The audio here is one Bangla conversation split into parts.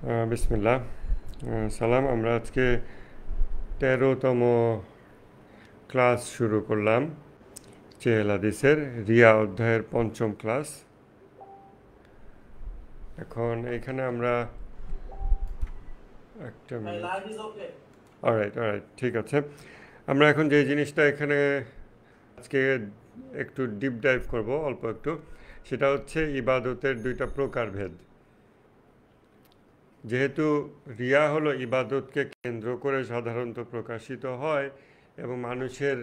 বিসমিল্লাহ। সালাম। আমরা আজকে ১৩তম ক্লাস শুরু করলাম চেহেল হাদিসের রিয়া অধ্যায়ের ৫ম ক্লাস। এখন এখানে আমরা একটা অলরাইট ঠিক আছে। আমরা এখন যে জিনিসটা এখানে আজকে একটু ডিপ ডাইভ করব অল্প একটু, সেটা হচ্ছে ইবাদতের দুইটা প্রকারভেদ। যেহেতু রিয়া হলো ইবাদতকে কেন্দ্র করে সাধারণত প্রকাশিত হয় এবং মানুষের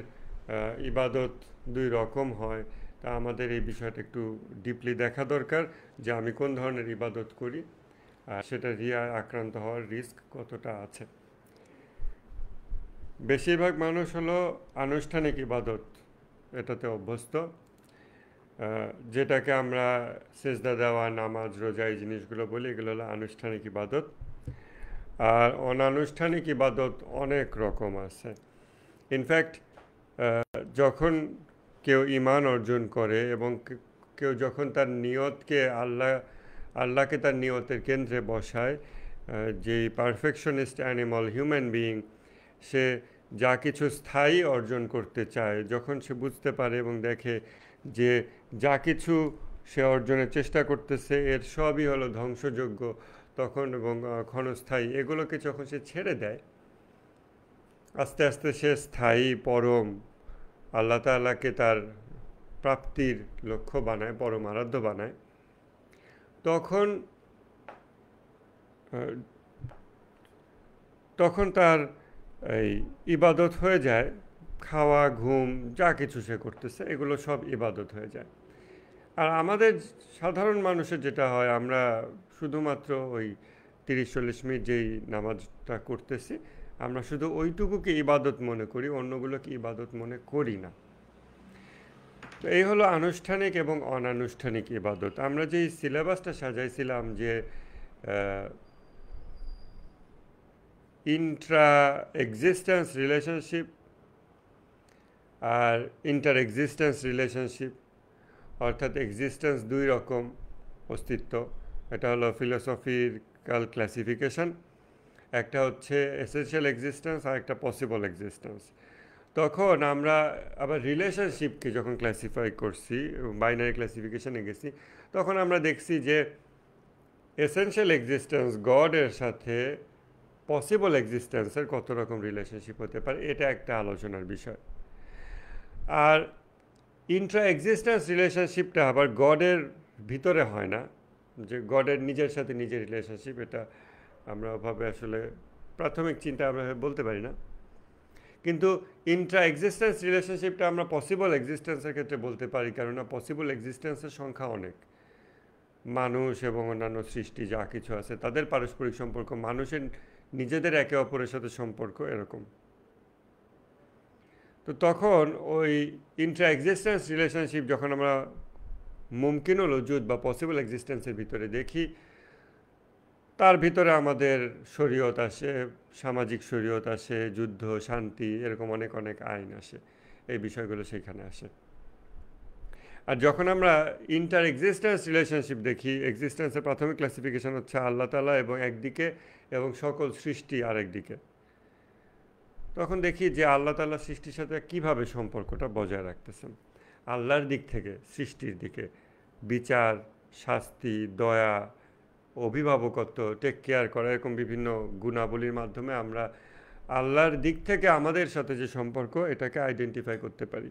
ইবাদত দুই রকম হয়, তা আমাদের এই বিষয়টা একটু ডিপলি দেখা দরকার যে আমি কোন ধরনের ইবাদত করি আর সেটা রিয়ায় আক্রান্ত হওয়ার রিস্ক কতটা আছে। বেশিরভাগ মানুষ হলো আনুষ্ঠানিক ইবাদত এটাতে অভ্যস্ত, যেটাকে আমরা সেজদা দেওয়া, নামাজ, রোজা, এই জিনিসগুলো বলি, এগুলো হলো আনুষ্ঠানিক ইবাদত। আর অনানুষ্ঠানিক ইবাদত অনেক রকম আছে। ইনফ্যাক্ট যখন কেউ ঈমান অর্জন করে এবং কেউ যখন তার নিয়তকে আল্লাহকে তার নিয়তের কেন্দ্রে বসায়, যেই পারফেকশনিস্ট অ্যানিমাল হিউম্যান বিইং, সে যা কিছু স্থায়ী অর্জন করতে চায়, যখন সে বুঝতে পারে এবং দেখে যে যা কিছু সে অর্জনের চেষ্টা করতেছে এর সবই হলো ধ্বংসযোগ্য তখন এবং ক্ষণস্থায়ী, এগুলোকে যখন সে ছেড়ে দেয়, আস্তে আস্তে সে স্থায়ী পরম আল্লাহ তাআলাকে তার প্রাপ্তির লক্ষ্য বানায়, পরম আরাধ্য বানায়, তখন তখন তার এই ইবাদত হয়ে যায়। খাওয়া, ঘুম, যা কিছু সে করতেছে এগুলো সব ইবাদত হয়ে যায়। আর আমাদের সাধারণ মানুষের যেটা হয়, আমরা শুধুমাত্র ওই ৩০-৪০ মিনিট যেই নামাজটা করতেছি, আমরা শুধু ওইটুকুকে ইবাদত মনে করি, অন্যগুলোকে ইবাদত মনে করি না। তো এই হলো আনুষ্ঠানিক এবং অনানুষ্ঠানিক ইবাদত। আমরা যেই সিলেবাসটা সাজাইছিলাম যে ইন্ট্রা এক্সিস্টেন্স রিলেশনশিপ আর ইন্টার এক্সিস্টেন্স রিলেশনশিপ, অর্থাৎ এক্সিস্টেন্স দুই রকম, অস্তিত্ব, এটা হলো ফিলোসফিক্যাল ক্লাসিফিকেশন। একটা হচ্ছে এসেনশিয়াল এক্সিস্টেন্স আর একটা পসিবল এক্সিস্টেন্স। তখন আমরা আবার রিলেশনশিপকে যখন ক্লাসিফাই করছি, বাইনারি ক্লাসিফিকেশনে গেছি, তখন আমরা দেখছি যে এসেনশিয়াল এক্সিস্টেন্স গডের সাথে পসিবল এক্সিস্টেন্সের কত রকম রিলেশনশিপ হতে পারে, এটা একটা আলোচনার বিষয়। আর ইন্ট্রা এক্সিস্টেন্স রিলেশনশিপটা আবার গডের ভিতরে হয় না, যে গডের নিজের সাথে নিজের রিলেশনশিপ, এটা আমরা ওভাবে আসলে প্রাথমিক চিন্তা আমরা বলতে পারি না। কিন্তু ইন্ট্রা এক্সিস্টেন্স রিলেশনশিপটা আমরা পসিবল এক্সিস্টেন্সের ক্ষেত্রে বলতে পারি, কেননা পসিবল এক্সিস্টেন্সের সংখ্যা অনেক। মানুষ এবং অন্যান্য সৃষ্টি যা কিছু আছে তাদের পারস্পরিক সম্পর্ক, মানুষের নিজেদের একে অপরের সাথে সম্পর্ক, এরকম। তো তখন ওই ইন্ট্রা এক্সিস্টেন্স রিলেশনশিপ যখন আমরা মুমকিনুল উজুদ বা পসিবল এক্সিস্টেন্সের ভিতরে দেখি, তার ভিতরে আমাদের শরীয়ত আসে, সামাজিক শরীয়ত আসে, যুদ্ধ, শান্তি, এরকম অনেক অনেক আইন আসে, এই বিষয়গুলো সেখানে আসে। আর যখন আমরা ইন্টার এক্সিস্টেন্স রিলেশনশিপ দেখি, এক্সিস্টেন্সের প্রাথমিক ক্লাসিফিকেশন হচ্ছে আল্লাহ তাআলা এবং একদিকে এবং সকল সৃষ্টি আরেকদিকে, তখন দেখি যে আল্লাহ তাআলা সৃষ্টির সাথে কীভাবে সম্পর্কটা বজায় রাখতেছেন। আল্লাহর দিক থেকে সৃষ্টির দিকে বিচার, শাস্তি, দয়া, অভিভাবকত্ব, টেক কেয়ার করা, এরকম বিভিন্ন গুণাবলীর মাধ্যমে আমরা আল্লাহর দিক থেকে আমাদের সাথে যে সম্পর্ক, এটাকে আইডেন্টিফাই করতে পারি।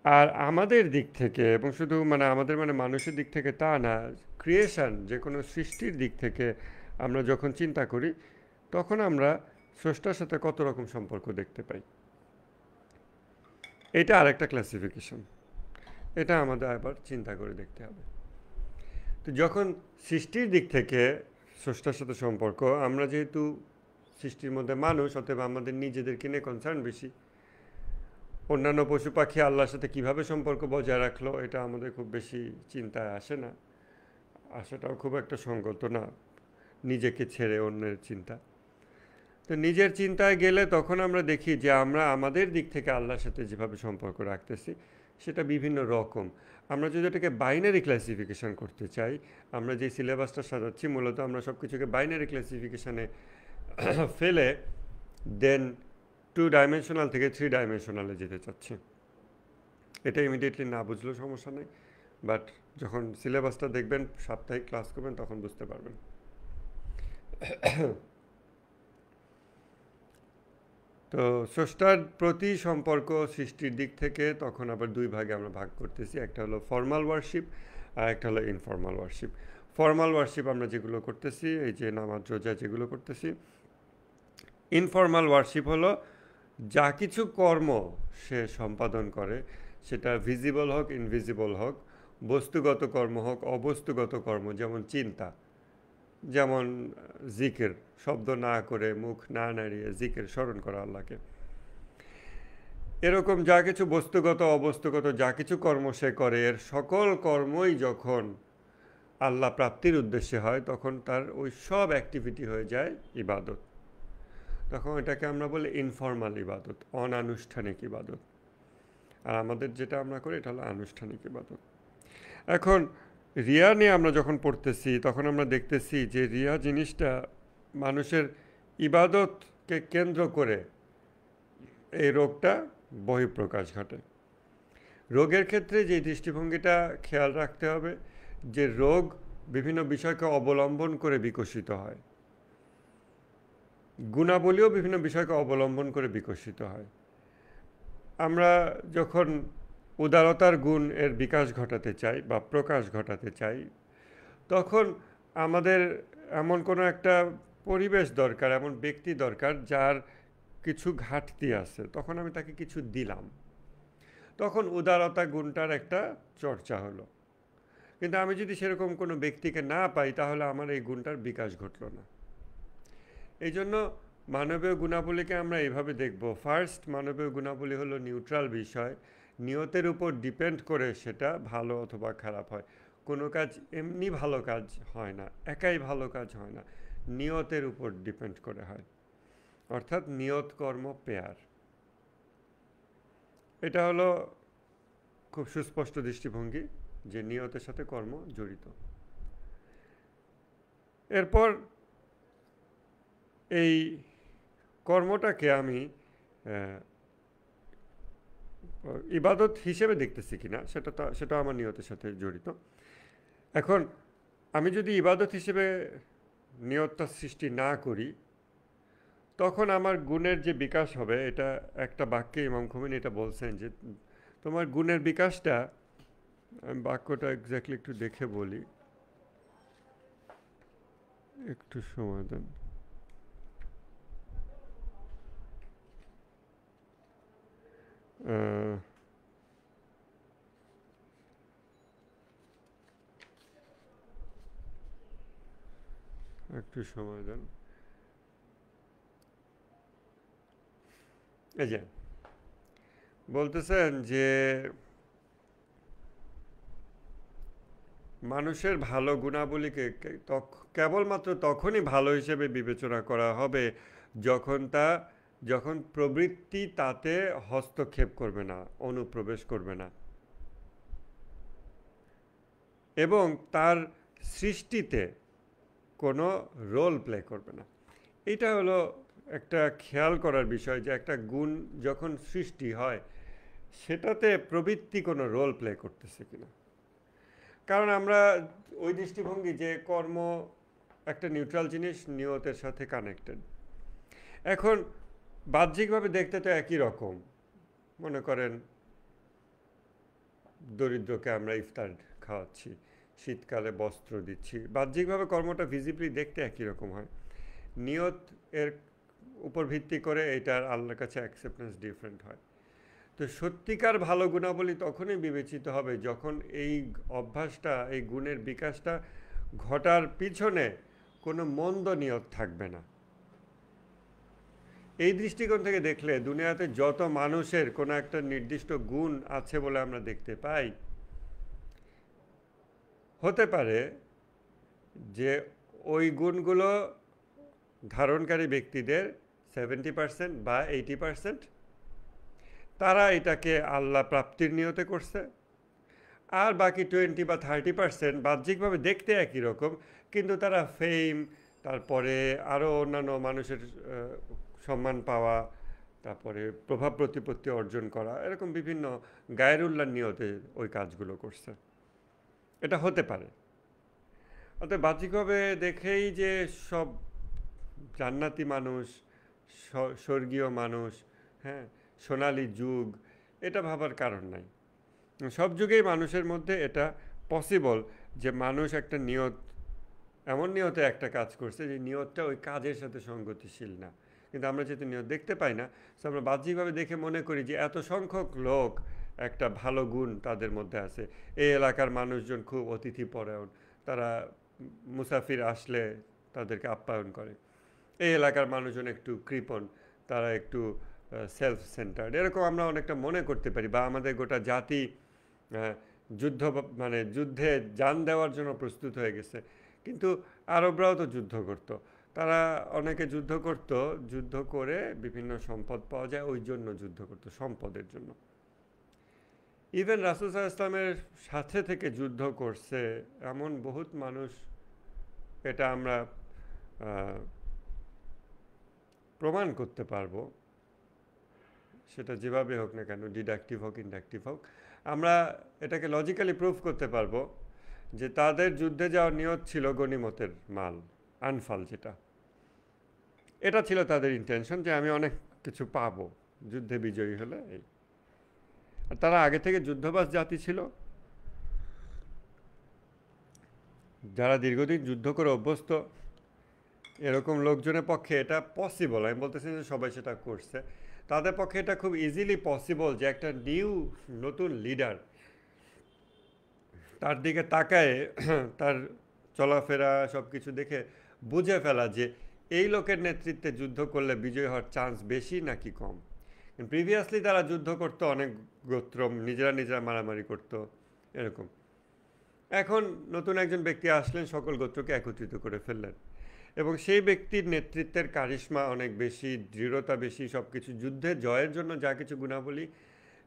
আর আমাদের দিক থেকে, এবং শুধু আমাদের মানুষের দিক থেকে তা না, ক্রিয়েশন, যে কোনো সৃষ্টির দিক থেকে আমরা যখন চিন্তা করি, তখন আমরা স্রষ্টার সাথে কত রকম সম্পর্ক দেখতে পাই। এটা আরেকটা ক্লাসিফিকেশন, এটা আমাদের আবার চিন্তা করে দেখতে হবে। তো যখন সৃষ্টির দিক থেকে স্রষ্টার সাথে সম্পর্ক, আমরা যেহেতু সৃষ্টির মধ্যে মানুষ, অতএব আমাদের নিজেদেরকে নিয়ে কনসার্ন বেশি। অন্যান্য পশু পাখি আল্লাহর সাথে কীভাবে সম্পর্ক বজায় রাখলো, এটা আমাদের খুব বেশি চিন্তায় আসে না, আসাটাও খুব একটা সঙ্গত না, নিজেকে ছেড়ে অন্যের চিন্তা। তো নিজের চিন্তায় গেলে তখন আমরা দেখি যে আমরা আমাদের দিক থেকে আল্লাহর সাথে যেভাবে সম্পর্ক রাখতেছি সেটা বিভিন্ন রকম। আমরা যদি এটাকে বাইনারি ক্লাসিফিকেশন করতে চাই, আমরা যে সিলেবাসটা সাজাচ্ছি মূলত আমরা সব কিছুকে বাইনারি ক্লাসিফিকেশানে ফেলে দেন 2 ডাইমেনশনাল থেকে 3 ডাইমেনশনালে যেতে চাচ্ছি। এটা ইমিডিয়েটলি না বুঝলেও সমস্যা নেই, বাট যখন সিলেবাসটা দেখবেন, সাপ্তাহিক ক্লাস করবেন, তখন বুঝতে পারবেন। তো স্রষ্টার প্রতি সম্পর্ক সৃষ্টির দিক থেকে তখন আবার 2 ভাগে আমরা ভাগ করতেছি। একটা হলো ফর্মাল ওয়ারশিপ আর একটা হলো ইনফর্মাল ওয়ারশিপ। ফর্মাল ওয়ারশিপ আমরা যেগুলো করতেছি, এই যে নামাজ রোজা যেগুলো করতেছি। ইনফর্মাল ওয়ারশিপ হলো যা কিছু কর্ম সে সম্পাদন করে, সেটা ভিজিবল হোক ইনভিজিবল হোক, বস্তুগত কর্ম হোক অবস্তুগত কর্ম, যেমন চিন্তা, যেমন জিকির, শব্দ না করে মুখ না নাড়িয়ে জিকির স্মরণ করা আল্লাহকে, এরকম যা কিছু বস্তুগত অবস্তুগত যা কিছু কর্ম সে করে, এর সকল কর্মই যখন আল্লাহ প্রাপ্তির উদ্দেশ্যে হয় তখন তার ওই সব অ্যাক্টিভিটি হয়ে যায় ইবাদত। তখন এটাকে আমরা বলি ইনফর্মাল ইবাদত, অনানুষ্ঠানিক ইবাদত। আর আমাদের যেটা আমরা করি এটা হলো আনুষ্ঠানিক ইবাদত। এখন রিয়া নিয়ে আমরা যখন পড়তেছি তখন আমরা দেখতেছি যে রিয়া জিনিসটা মানুষের ইবাদতকে কেন্দ্র করে এই রোগটা বহিঃপ্রকাশ ঘটে। রোগের ক্ষেত্রে যে দৃষ্টিভঙ্গিটা খেয়াল রাখতে হবে, যে রোগ বিভিন্ন বিষয়কে অবলম্বন করে বিকশিত হয়, গুণাবলীও বিভিন্ন বিষয়কে অবলম্বন করে বিকশিত হয়। আমরা যখন উদারতার গুণ এর বিকাশ ঘটাতে চাই বা প্রকাশ ঘটাতে চাই, তখন আমাদের এমন কোনো একটা পরিবেশ দরকার, এমন ব্যক্তি দরকার যার কিছু ঘাটতি আছে, তখন আমি তাকে কিছু দিলাম, তখন উদারতা গুণটার একটা চর্চা হলো। কিন্তু আমি যদি সেরকম কোনো ব্যক্তিকে না পাই তাহলে আমার এই গুণটার বিকাশ ঘটলো না। এই জন্য মানবীয় গুণাবলীকে আমরা এইভাবে দেখব। ফার্স্ট, মানবীয় গুণাবলী হলো নিউট্রাল বিষয়, নিয়তের উপর ডিপেন্ড করে সেটা ভালো অথবা খারাপ হয়। কোনো কাজ এমনি ভালো কাজ হয় না, একাই ভালো কাজ হয় না, নিয়তের উপর ডিপেন্ড করে হয়, অর্থাৎ নিয়ত কর্ম পেয়ার। এটা হলো খুব সুস্পষ্ট দৃষ্টিভঙ্গি যে নিয়তের সাথে কর্ম জড়িত। এরপর এই কর্মটাকে আমি ইবাদত হিসেবে দেখতেছি কিনা সেটা আমার নিয়তের সাথে জড়িত। এখন আমি যদি ইবাদত হিসেবে নিয়তটা সৃষ্টি না করি, তখন আমার গুণের যে বিকাশ হবে, এটা একটা বাক্যে ইমাম খোমেনি এটা বলছেন যে তোমার গুণের বিকাশটা, আমি বাক্যটা এক্স্যাক্টলি একটু দেখে বলি, একটু সময় দেন। একটু সময় দেন। এই যে বলতেছেন যে মানুষের ভালো গুণাবলীকে কেবলমাত্র তখনই ভালো হিসেবে বিবেচনা করা হবে যখন প্রবৃত্তি তাতে হস্তক্ষেপ করবে না, অনুপ্রবেশ করবে না, এবং তার সৃষ্টিতে কোনো রোল প্লে করবে না। এটা হলো একটা খেয়াল করার বিষয় যে একটা গুণ যখন সৃষ্টি হয় সেটাতে প্রবৃত্তি কোনো রোল প্লে করতেছে কিনা। কারণ আমরা ওই দৃষ্টিভঙ্গি যে কর্ম একটা নিউট্রাল জিনিস, নিয়তের সাথে কানেক্টেড। এখন বাহ্যিকভাবে দেখতে তো একই রকম। মনে করেন দরিদ্রকে আমরা ইফতার খাওয়াচ্ছি, শীতকালে বস্ত্র দিচ্ছি, বাহ্যিকভাবে কর্মটা ভিজিবলি দেখতে একই রকম হয়। নিয়ত এর উপর ভিত্তি করে এটার আল্লাহর কাছে অ্যাকসেপ্টেন্স ডিফারেন্ট হয়। তো সত্যিকার ভালো গুণাবলী তখনই বিবেচিত হবে যখন এই অভ্যাসটা, এই গুণের বিকাশটা ঘটার পিছনে কোনো মন্দ নিয়ত থাকবে না। এই দৃষ্টিকোণ থেকে দেখলে দুনিয়াতে যত মানুষের কোনো একটা নির্দিষ্ট গুণ আছে বলে আমরা দেখতে পাই, হতে পারে যে ওই গুণগুলো ধারণকারী ব্যক্তিদের 70% বা 80% তারা এটাকে আল্লাহ প্রাপ্তির নিয়তে করছে, আর বাকি 20 বা 30% বাহ্যিকভাবে দেখতে একই রকম, কিন্তু তারা ফেম, তারপরে আরও অন্যান্য মানুষের সম্মান পাওয়া, তারপরে প্রভাব প্রতিপত্তি অর্জন করা, এরকম বিভিন্ন গায়ের উল্লার নিয়তে ওই কাজগুলো করছে। এটা হতে পারে। অর্থাৎ বাহ্যিকভাবে দেখেই যে সব জান্নাতি মানুষ, স্বর্গীয় মানুষ, হ্যাঁ, সোনালী যুগ, এটা ভাবার কারণ নাই। সব যুগেই মানুষের মধ্যে এটা পসিবল যে মানুষ একটা নিয়ত, এমন নিয়তে একটা কাজ করছে যে নিয়তটা ওই কাজের সাথে সঙ্গতিশীল না। কিন্তু আমরা যেহেতু নিয়ত দেখতে পাই না, তো আমরা বাহ্যিকভাবে দেখে মনে করি যে এত সংখ্যক লোক, একটা ভালো গুণ তাদের মধ্যে আছে। এই এলাকার মানুষজন খুব অতিথিপরায়ণ, তারা মুসাফির আসলে তাদেরকে আপ্যায়ন করে। এই এলাকার মানুষজন একটু কৃপণ, তারা একটু সেলফ সেন্টার্ড, এরকম আমরা অনেকটা মনে করতে পারি। বা আমাদের গোটা জাতি যুদ্ধ, মানে যুদ্ধে জান দেওয়ার জন্য প্রস্তুত হয়ে গেছে। কিন্তু আরবরাও তো যুদ্ধ করত, তারা অনেকে যুদ্ধ করত, যুদ্ধ করে বিভিন্ন সম্পদ পাওয়া যায়, ওই জন্য যুদ্ধ করত, সম্পদের জন্য। ইভেন রাসূল সাল্লাল্লাহু আলাইহি ওয়াসাল্লামের সাথে থেকে যুদ্ধ করছে এমন বহুত মানুষ, এটা আমরা প্রমাণ করতে পারবো, সেটা যেভাবে হোক না কেন, ডিডাকটিভ হোক ইনডাকটিভ হোক, আমরা এটাকে লজিক্যালি প্রুফ করতে পারবো যে তাদের যুদ্ধে যাওয়ার নিয়ত ছিল গনিমতের মাল, আনফাল যেটা, এটা ছিল তাদের ইন্টেনশন যে আমি অনেক কিছু পাবো যুদ্ধে বিজয়ী হলে। এই, আর তারা আগে থেকে যুদ্ধবাজ জাতি ছিল, যারা দীর্ঘদিন যুদ্ধ করে অভ্যস্ত। এরকম লোকজনের পক্ষে এটা পসিবল, আমি বলতেছি যে সবাই সেটা করছে, তাদের পক্ষে এটা খুব ইজিলি পসিবল যে একটা নতুন লিডার, তার দিকে তাকায় তার চলাফেরা সব কিছু দেখে বুঝে ফেলা যে এই লোকের নেতৃত্বে যুদ্ধ করলে বিজয় হওয়ার চান্স বেশি নাকি কম। প্রিভিয়াসলি তারা যুদ্ধ করতো অনেক গোত্র, নিজেরা মারামারি করতো, এরকম। এখন নতুন একজন ব্যক্তি আসলেন, সকল গোত্রকে একত্রিত করে ফেললেন, এবং সেই ব্যক্তির নেতৃত্বের কারিশমা অনেক বেশি, দৃঢ়তা বেশি, সব কিছু যুদ্ধে জয়ের জন্য যা কিছু গুণাবলী,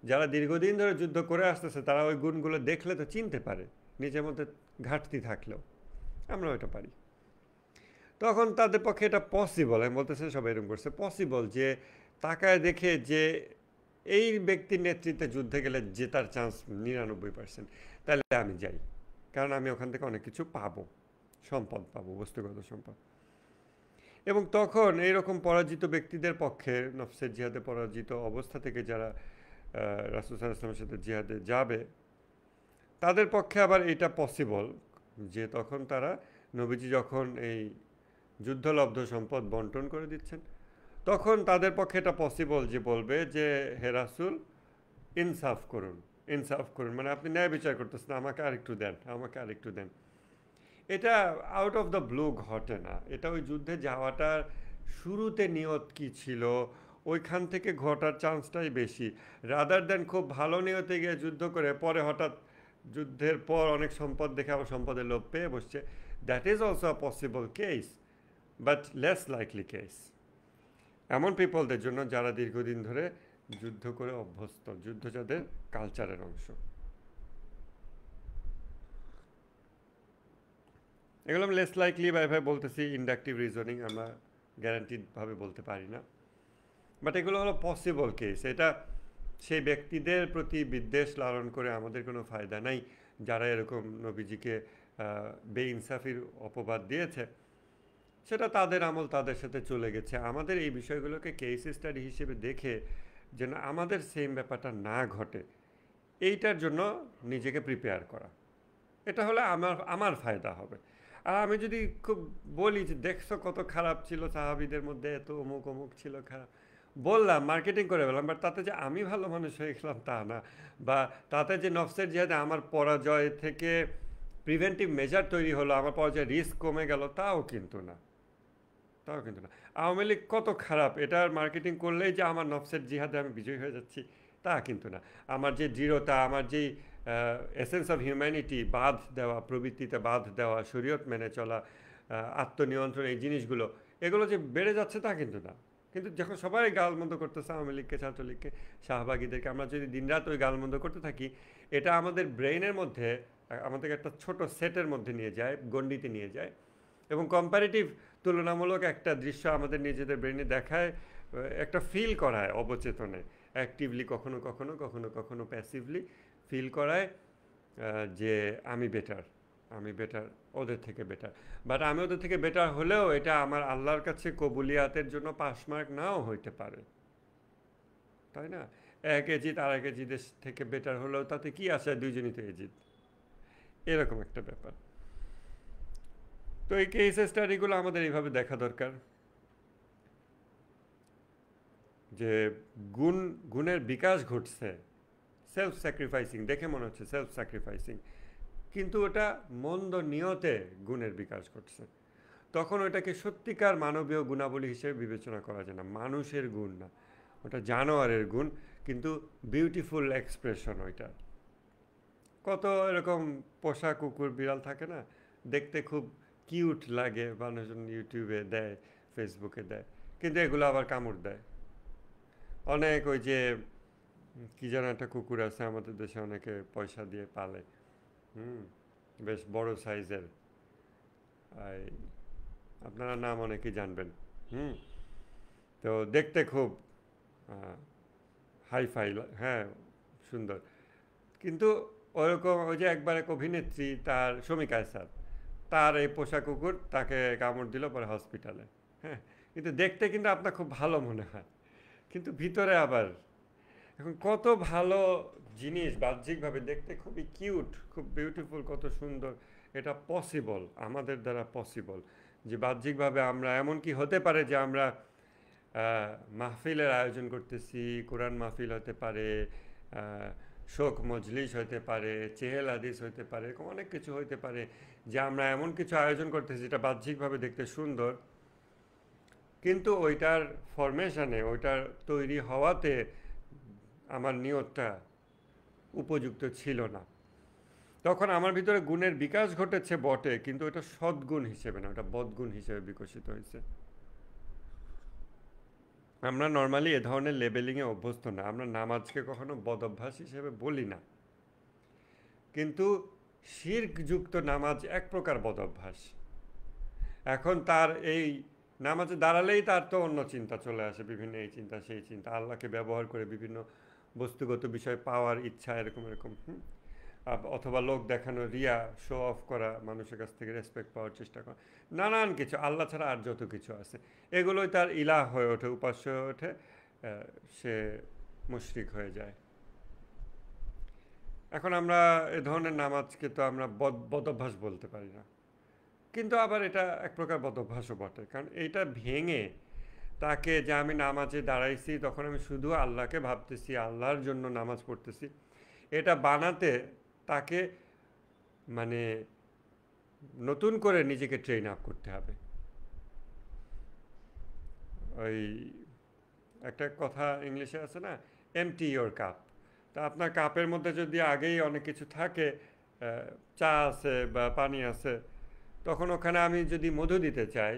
যারা দীর্ঘদিন ধরে যুদ্ধ করে আসতেছে তারা ওই গুণগুলো দেখলে তো চিনতে পারে, নিজের মধ্যে ঘাটতি থাকলেও আমরা ওইটা পারি। তখন তাদের পক্ষে এটা পসিবল, আমি বলতেছি সবাই এরকম করছে, পসিবল যে তাকায় দেখে যে এই ব্যক্তির নেতৃত্বে যুদ্ধে গেলে জেতার চান্স 99%, তাহলে আমি যাই, কারণ আমি ওখান থেকে অনেক কিছু পাবো, সম্পদ পাবো, বস্তুগত সম্পদ। এবং তখন এইরকম পরাজিত ব্যক্তিদের পক্ষে, নফসের জিহাদে পরাজিত অবস্থা থেকে যারা রাসূল সাল্লাল্লাহু আলাইহি ওয়াসাল্লামের সাথে জিহাদে যাবে, তাদের পক্ষে আবার এটা পসিবল যে তখন তারা, নবীজি যখন এই যুদ্ধলব্ধ সম্পদ বন্টন করে দিচ্ছেন, তখন তাদের পক্ষে এটা পসিবল যে বলবে যে হে রাসূল, ইনসাফ করুন, ইনসাফ করুন, মানে আপনি ন্যায় বিচার করতেছেন, আমাকে আরেকটু দেন, আমাকে আরেকটু দেন। এটা আউট অফ দ্য ব্লু ঘটে না, এটা ওই যুদ্ধে যাওয়াটার শুরুতে নিয়ত কী ছিল ওইখান থেকে ঘটার চান্সটাই বেশি, রাদার দেন খুব ভালো নিয়তে গিয়ে যুদ্ধ করে পরে হঠাৎ যুদ্ধের পর অনেক সম্পদ দেখে আবার সম্পদের লোভ পেয়ে বসছে। That is also a possible case, but less likely case. এমন পিপলদের জন্য যারা দীর্ঘদিন ধরে যুদ্ধ করে অভ্যস্ত, যুদ্ধ যাদের কালচারের অংশ। এগুলো আমি লেস লাইকলি বা এভাবে বলতেছি, ইন্ডাকটিভ রিজনিং, আমরা গ্যারান্টিডভাবে বলতে পারি না, বাট এগুলো হলো পসিবল কেস। এটা সেই ব্যক্তিদের প্রতি বিদ্বেষ লালন করে আমাদের কোনো ফায়দা নাই যারা এরকম নবীজিকে বেইনসাফির অপবাদ দিয়েছে, সেটা তাদের আমল, তাদের সাথে চলে গেছে। আমাদের এই বিষয়গুলোকে কেস স্টাডি হিসেবে দেখে যেন আমাদের সেম ব্যাপারটা না ঘটে, এইটার জন্য নিজেকে প্রিপেয়ার করা, এটা হলে আমার ফায়দা হবে। আর আমি যদি খুব বলি যে দেখছো কত খারাপ ছিল সাহাবীদের মধ্যে, এত অমুক অমুক ছিল খারাপ, বললাম, মার্কেটিং করে বললাম, বাট তাতে যে আমি ভালো মানুষ হয়ে গেলাম তা না, বা তাতে যে নফসের জিহাদে আমার পরাজয় থেকে প্রিভেন্টিভ মেজার তৈরি হলো, আমার পরাজয়ের রিস্ক কমে গেল, তাও কিন্তু না, তাও কিন্তু না। আওয়ামী লীগ কত খারাপ, এটার মার্কেটিং করলেই যে আমার নফসের জিহাদে আমি বিজয়ী হয়ে যাচ্ছি, তা কিন্তু না। আমার যে দৃঢ়তা, আমার যেই এসেন্স অফ হিউম্যানিটি, বাঁধ দেওয়া, প্রবৃত্তিতে বাঁধ দেওয়া, শরীয়ত মেনে চলা, আত্মনিয়ন্ত্রণ, এই জিনিসগুলো, এগুলো যে বেড়ে যাচ্ছে তা কিন্তু না, কিন্তু যখন সবাই গালমন্দ করতেছে আওয়ামী লীগকে, ছাত্রলীগকে, শাহবাগীদেরকে, আমরা যদি দিনরাত ওই গালমন্দ করতে থাকি, এটা আমাদের ব্রেইনের মধ্যে, আমাদেরকে একটা ছোট সেটের মধ্যে নিয়ে যায়, গণ্ডিতে নিয়ে যায়, এবং কম্পারেটিভ তুলনামূলক একটা দৃশ্য আমাদের নিজেদের ব্রেনে দেখায়, একটা ফিল করায় অবচেতনে, অ্যাক্টিভলি কখনো কখনো, কখনো কখনো প্যাসিভলি ফিল করায় যে আমি বেটার, আমি বেটার, ওদের থেকে বেটার। বাট আমি ওদের থেকে বেটার হলেও এটা আমার আল্লাহর কাছে কবুলিয়াতের জন্য পাস মার্ক নাও হইতে পারে, তাই না? এক এজিদ আর এক এজিদের থেকে বেটার হলেও তাতে কি আসে, দুইজনই তো এজিদ, এরকম একটা ব্যাপার। তো এই কেস স্টাডিগুলো আমাদের এইভাবে দেখা দরকার যে গুণের বিকাশ ঘটছে, সেলফ স্যাক্রিফাইসিং দেখে মনে হচ্ছে সেলফ স্যাক্রিফাইসিং, কিন্তু ওটা মন্দ নিয়তে গুণের বিকাশ ঘটছে, তখন ওটাকে সত্যিকার মানবীয় গুণাবলী হিসেবে বিবেচনা করা যায় না, মানুষের গুণ না, ওটা জানোয়ারের গুণ, কিন্তু বিউটিফুল এক্সপ্রেশন ওইটা। কত এরকম পোষা কুকুর বিড়াল থাকে না, দেখতে খুব কিউট লাগে, মানুষজন ইউটিউবে দেয়, ফেসবুকে দেয়, কিন্তু এগুলো আবার কামড় দেয়। অনেক ওই যে কি যেন একটা কুকুর আছে আমাদের দেশে, অনেকে পয়সা দিয়ে পালে, হুম, বেশ বড় সাইজের, আপনারা নাম অনেকেই জানবেন, হুম, তো দেখতে খুব হাইফাই, হ্যাঁ, সুন্দর, কিন্তু ওরকম ওই যে একবার এক অভিনেত্রী, তার শমিকা স্যার, তার এই পোষা কুকুর তাকে কামড় দিল পরে হসপিটালে, হ্যাঁ, কিন্তু দেখতে কিন্তু আপনার খুব ভালো মনে হয়, কিন্তু ভিতরে আবার, এখন কত ভালো জিনিস বাহ্যিকভাবে দেখতে খুবই কিউট, খুব বিউটিফুল, কত সুন্দর, এটা পসিবল, আমাদের দ্বারা পসিবল, যে বাহ্যিকভাবে আমরা, এমন কি হতে পারে যে আমরা মাহফিলের আয়োজন করতেছি, কোরআন মাহফিল হতে পারে, শোক মজলিস হতে পারে, চেহেল হাদিস হতে পারে, এরকম অনেক কিছু হতে পারে, যে আমরা এমন কিছু আয়োজন করতেছি যেটা বাহ্যিকভাবে দেখতে সুন্দর, কিন্তু ওইটার ফরমেশনে, ওইটার তৈরি হওয়াতে আমার নিয়তটা উপযুক্ত ছিল না, তখন আমার ভিতরে গুণের বিকাশ ঘটেছে বটে, কিন্তু ওটা সদ্গুণ হিসেবে না, ওটা বদগুণ হিসেবে বিকশিত হয়েছে। আমরা নর্মালি এ ধরনের লেবেলিংয়ে অভ্যস্ত না, আমরা নামাজকে কখনো বদ অভ্যাস হিসেবে বলি না, কিন্তু শিরকযুক্ত নামাজ এক প্রকার বদ অভ্যাস। এখন তার এই নামাজে দাঁড়ালেই তার তো অন্য চিন্তা চলে আসে, বিভিন্ন এই চিন্তা সেই চিন্তা, আল্লাহকে ব্যবহার করে বিভিন্ন বস্তুগত বিষয় পাওয়ার ইচ্ছা, এরকম এরকম, অথবা লোক দেখানো, রিয়া, শো অফ করা, মানুষের কাছ থেকে রেসপেক্ট পাওয়ার চেষ্টা করা, নানান কিছু, আল্লাহ ছাড়া আর যত কিছু আছে, এগুলোই তার ইলাহ হয়ে ওঠে, উপাস্য হয়ে ওঠে, সে মুশরিক হয়ে যায়। এখন আমরা এ ধরনের নামাজকে তো আমরা বদভ্যাস বলতে পারি না, কিন্তু আবার এটা এক প্রকার বদভ্যাসও বটে, কারণ এইটা ভেঙে তাকে, যে আমি নামাজে দাঁড়াইছি তখন আমি শুধু আল্লাহকে ভাবতেছি, আল্লাহর জন্য নামাজ পড়তেছি, এটা বানাতে তাকে মানে নতুন করে নিজেকে ট্রেন আপ করতে হবে। ওই একটা কথা ইংলিশে আছে না, এমটি ইয়োর কাপ, তা আপনার কাপের মধ্যে যদি আগেই অনেক কিছু থাকে, চা আছে বা পানি আছে, তখন ওখানে আমি যদি মধু দিতে চাই,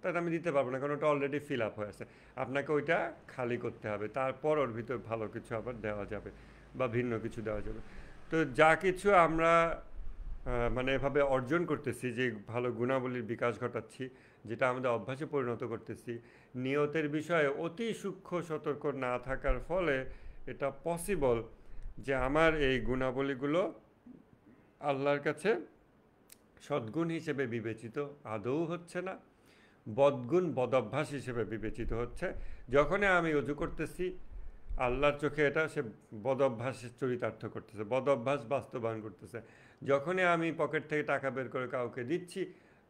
তাহলে আমি দিতে পারবো না, কারণ ওটা অলরেডি ফিল আপ হয়ে আছে, আপনাকে ওইটা খালি করতে হবে, তারপর ওর ভিতর ভালো কিছু আবার দেওয়া যাবে বা ভিন্ন কিছু দেওয়া যাবে। তো যা কিছু আমরা মানে এভাবে অর্জন করতেছি, যে ভালো গুণাবলীর বিকাশ ঘটাচ্ছি, যেটা আমাদের অভ্যাসে পরিণত করতেছি, নিয়তের বিষয়ে অতি সূক্ষ্ম সতর্ক না থাকার ফলে এটা পসিবল যে আমার এই গুণাবলীগুলো আল্লাহর কাছে সদ্গুণ হিসেবে বিবেচিত আদৌ হচ্ছে না, বদগুণ, বদভ্যাস হিসেবে বিবেচিত হচ্ছে। যখনই আমি অজু করতেছি, আল্লাহর চোখে এটা সে বদভ্যাসের চরিতার্থ করতেছে, বদভ্যাস বাস্তবায়ন করতেছে। যখনই আমি পকেট থেকে টাকা বের করে কাউকে দিচ্ছি,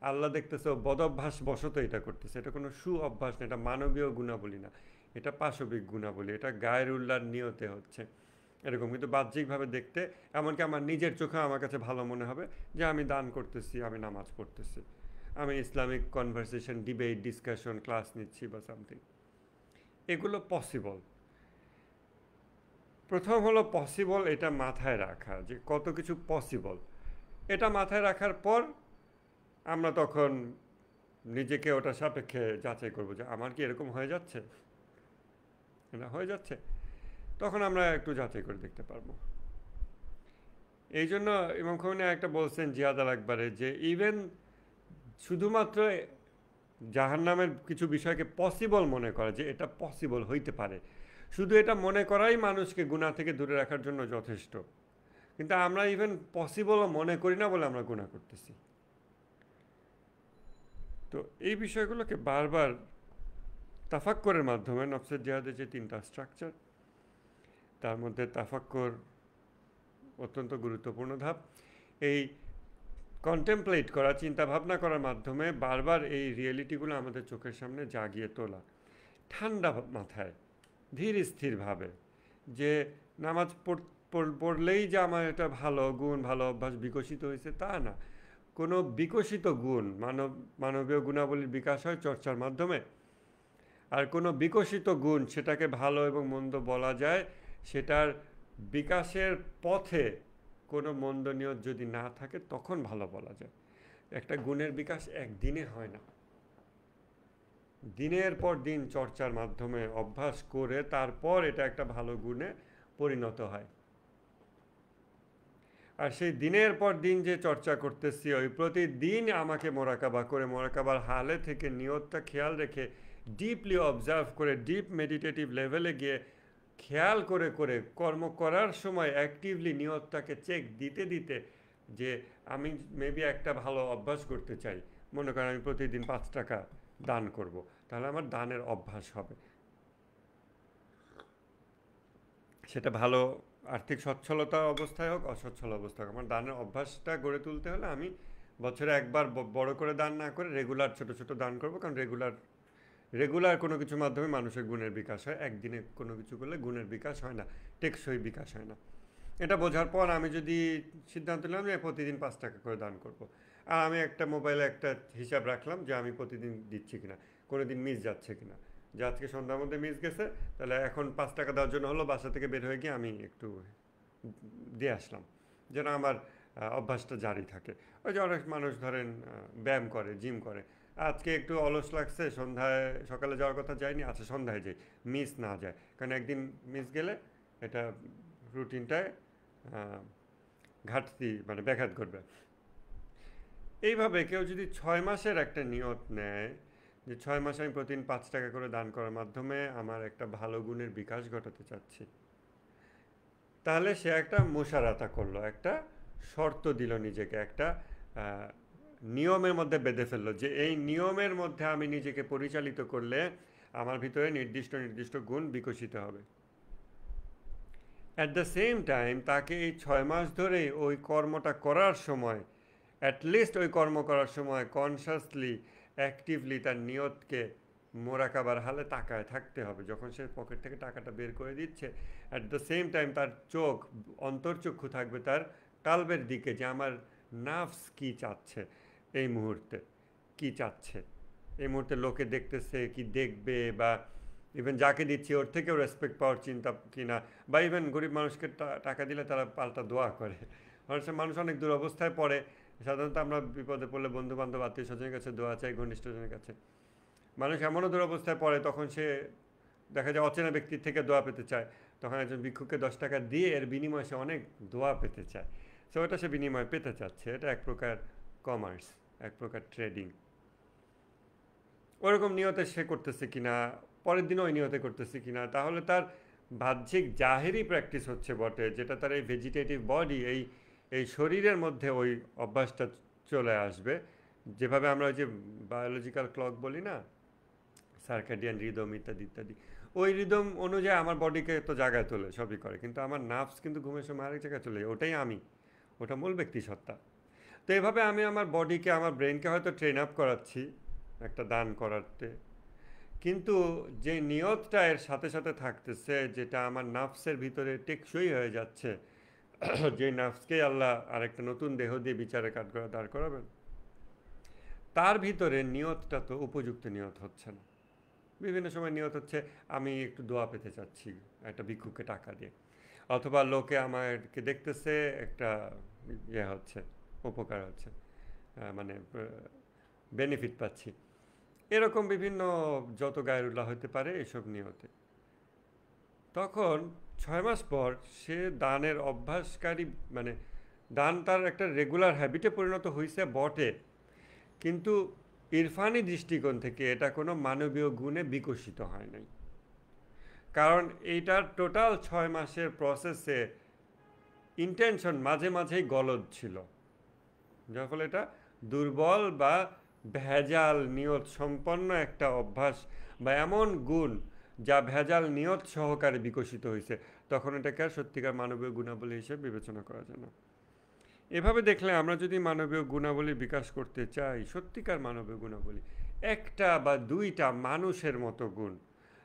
আল্লাহ দেখতেছে ও বদভ্যাস বশত এটা করতেছে, এটা কোনো সু অভ্যাস না, এটা মানবীয় গুণাবলী না, এটা পাশবিক গুণাবলী, এটা গায়ের উল্লার নিয়তে হচ্ছে এরকম, কিন্তু বাহ্যিকভাবে দেখতে, এমনকি আমার নিজের চোখে আমার কাছে ভালো মনে হবে যে আমি দান করতেছি, আমি নামাজ পড়তেছি, আমি Islamic conversation, debate, discussion, class নিচ্ছি বা সামথিং, এগুলো পসিবল। প্রথম হলো পসিবল, এটা মাথায় রাখা যে কত কিছু পসিবল, এটা মাথায় রাখার পর আমরা তখন নিজেকে ওটা সাপেক্ষে যাচাই করবো যে আমার কি এরকম হয়ে যাচ্ছে, এটা হয়ে যাচ্ছে, তখন আমরা একটু যাচাই করে দেখতে পারবো। এই জন্য ইমাম খোমেনি একটা বলছেন জিহাদ আল আকবরে যে ইভেন শুধুমাত্র জাহান্নামের কিছু বিষয়কে পসিবল মনে করা, যে এটা পসিবল হইতে পারে, শুধু এটা মনে করাই মানুষকে গুনাহ থেকে দূরে রাখার জন্য যথেষ্ট। কিন্তু আমরা ইভেন পসিবলও মনে করি না বলে আমরা গুনাহ করতেছি। তো এই বিষয়গুলোকে বারবার তাফাক্করের মাধ্যমে, নফসের জিহাদের যে 3টা স্ট্রাকচার, তার মধ্যে তাফাক্কর অত্যন্ত গুরুত্বপূর্ণ ধাপ। এই কন্টেমপ্লেট করা, চিন্তা ভাবনা করার মাধ্যমে বারবার এই রিয়েলিটিগুলো আমাদের চোখের সামনে জাগিয়ে তোলা, ঠান্ডা মাথায় ধীর স্থিরভাবে, যে নামাজ পড়লেই যে আমার এটা ভালো গুণ, ভালো অভ্যাস বিকশিত হয়েছে তা না। কোনো বিকশিত গুণ, মানবীয় গুণাবলীর বিকাশ হয় চর্চার মাধ্যমে। আর কোনো বিকশিত গুণ, সেটাকে ভালো এবং মন্দ বলা যায় সেটার বিকাশের পথে কোনো মন্দ নিয়ত যদি না থাকে তখন ভালো বলা যায়। একটা গুণের বিকাশ একদিনে হয় না, দিনের পর দিন চর্চার মাধ্যমে অভ্যাস করে তারপর এটা একটা ভালো গুণে পরিণত হয়। আর সেই দিনের পর দিন যে চর্চা করতেছি, ওই প্রতিদিন আমাকে মোরাকাবা করে, মোরাকাবার হালে থেকে নিয়তটা খেয়াল রেখে, ডিপলি অবজার্ভ করে, ডিপ মেডিটেটিভ লেভেলে গিয়ে খেয়াল করে করে কর্ম করার সময় অ্যাক্টিভলি নিয়তটাকে চেক দিতে দিতে, যে আমি মেবি একটা ভালো অভ্যাস করতে চাই, মনে করেন আমি প্রতিদিন 5 টাকা দান করব, তাহলে আমার দানের অভ্যাস হবে। সেটা ভালো আর্থিক সচ্ছলতা অবস্থায় হোক, অসচ্ছল অবস্থায় হোক, আমার দানের অভ্যাসটা গড়ে তুলতে হলে আমি বছরে একবার বড় করে দান না করে রেগুলার ছোট ছোট দান করব। কারণ রেগুলার কোনো কিছুর মাধ্যমে মানুষের গুণের বিকাশ হয়, একদিনে কোনো কিছু করলে গুণের বিকাশ হয় না, টেকসই বিকাশ হয় না। এটা বোঝার পর আমি যদি সিদ্ধান্ত নিলাম যে প্রতিদিন 5 টাকা করে দান করব, আর আমি একটা মোবাইলে একটা হিসাব রাখলাম যে আমি প্রতিদিন দিচ্ছি কিনা, কোনো দিন মিস যাচ্ছে কিনা, যে আজকে সন্ধ্যার মধ্যে মিস গেছে, তাহলে এখন 5 টাকা দেওয়ার জন্য হলো বাসা থেকে বের হয়ে গিয়ে আমি একটু দিয়ে আসলাম, যেন আমার অভ্যাসটা জারি থাকে। ওই যে অনেক মানুষ ধরেন ব্যায়াম করে, জিম করে, আজকে একটু অলস লাগছে, সকালে যাওয়ার কথা যায়নি, আচ্ছা সন্ধ্যায় যাই, মিস না যায়, কারণ একদিন মিস গেলে এটা রুটিনটায় ঘাটতি মানে ব্যাঘাত ঘটবে। এইভাবে কেউ যদি 6 মাসের একটা নিয়ত নেয় যে 6 মাসে আমি প্রতিদিন 5 টাকা করে দান করার মাধ্যমে আমার একটা ভালো গুণের বিকাশ ঘটাতে চাচ্ছি, তাহলে সে একটা মুশারাতা করলো, একটা শর্ত দিল নিজেকে, একটা নিয়মের মধ্যে বেঁধে ফেললো যে এই নিয়মের মধ্যে আমি নিজেকে পরিচালিত করলে আমার ভিতরে নির্দিষ্ট নির্দিষ্ট গুণ বিকশিত হবে। অ্যাট দ্য সেম টাইম তাকে এই 6 মাস ধরে ওই কর্মটা করার সময়, অ্যাটলিস্ট ওই কর্ম করার সময় কনসাসলি, অ্যাক্টিভলি তার নিয়তকে মোরাকাবার হালে তাকায় থাকতে হবে। যখন সে পকেট থেকে টাকাটা বের করে দিচ্ছে, অ্যাট দ্য সেম টাইম তার চোখ, অন্তর্চক্ষু থাকবে তার কালবের দিকে, যে আমার নার্ভস কী চাচ্ছে এই মুহূর্তে, কী চাচ্ছে এই মুহূর্তে, লোকে দেখতেছে কি দেখবে, বা ইভেন যাকে দিচ্ছি ওর থেকেও রেসপেক্ট পাওয়ার চিন্তা কিনা, বা ইভেন গরিব মানুষকে টাকা দিলে তারা পাল্টা দোয়া করে। মানুষ অনেক দুরবস্থায় পড়ে, সাধারণত আমরা বিপদে পড়লে বন্ধু বান্ধব আত্মীয় স্বজনের কাছে দোয়া চাই, ঘনিষ্ঠজনের কাছে। মানুষ এমনও দুরবস্থায় পড়ে তখন সে দেখা যায় অচেনা ব্যক্তির থেকে দোয়া পেতে চায়, তখন একজন ভিক্ষুককে 10 টাকা দিয়ে এর বিনিময়ে সে অনেক দোয়া পেতে চায়। সো ওটা সে বিনিময় পেতে চাচ্ছে, এটা এক প্রকার কমার্স, এক প্রকার ট্রেডিং। ওরকম নিয়তে সে করতেছে কিনা, পরের দিনও ওই নিয়তে করতেছে কিনা, তাহলে তার বাহ্যিক জাহেরি প্র্যাকটিস হচ্ছে বটে, যেটা তার এই ভেজিটেটিভ বডি, এই শরীরের মধ্যে ওই অভ্যাসটা চলে আসবে। যেভাবে আমরা ওই যে বায়োলজিক্যাল ক্লক বলি না, সার্কাডিয়ান রিদম ইত্যাদি ইত্যাদি, ওই রিদম অনুযায়ী আমার বডিকে তো জায়গায় তোলে, সবই করে, কিন্তু আমার নার্ভস কিন্তু ঘুমের সময় আরেক জায়গায় চলে যায়, ওটাই আমি, ওটা মূল ব্যক্তি সত্তা। তো এইভাবে আমি আমার বডিকে, আমার ব্রেনকে হয়তো ট্রেন আপ করাচ্ছি একটা দান করাতে, কিন্তু যে নিয়তটা এর সাথে সাথে থাকতেছে, যেটা আমার নাফসের ভিতরে টেকসই হয়ে যাচ্ছে, যে নাফসকে আল্লাহ আরেকটা নতুন দেহ দিয়ে বিচারে কাঠগড়া দাঁড় করাবেন, তার ভিতরে নিয়তটা তো উপযুক্ত নিয়ত হচ্ছে না। বিভিন্ন সময় নিয়ত হচ্ছে আমি একটু দোয়া পেতে চাচ্ছি একটা ভিক্ষুককে টাকা দিয়ে, অথবা লোকে আমাকে দেখতেছে একটা ইয়ে হচ্ছে, উপকার হচ্ছে, মানে বেনিফিট পাচ্ছি। এরকম বিভিন্ন যত গায়রুল্লাহ হতে পারে এসব নিয়তে। তখন 6 মাস পর সে দানের অভ্যাসকারী, মানে দান তার একটা রেগুলার হ্যাবিটে পরিণত হয়েছে বটে, কিন্তু ইরফানি দৃষ্টিকোণ থেকে এটা কোনো মানবীয় গুণে বিকশিত হয় নাই। কারণ এইটার টোটাল 6 মাসের প্রসেসে ইন্টেনশন মাঝে মাঝেই গলদ ছিল, যার ফলে এটা দুর্বল বা ভেজাল নিয়ত সম্পন্ন একটা অভ্যাস বা এমন গুণ যা ভেজাল নিয়ত সহকারে বিকশিত হয়েছে, তখন এটাকে আর সত্যিকার মানবীয় গুণাবলী হিসেবে বিবেচনা করা যায় না। এভাবে দেখলে আমরা যদি মানবীয় গুণাবলী বিকাশ করতে চাই, সত্যিকার মানবীয় গুণাবলী, একটা বা দুইটা মানুষের মতো গুণ,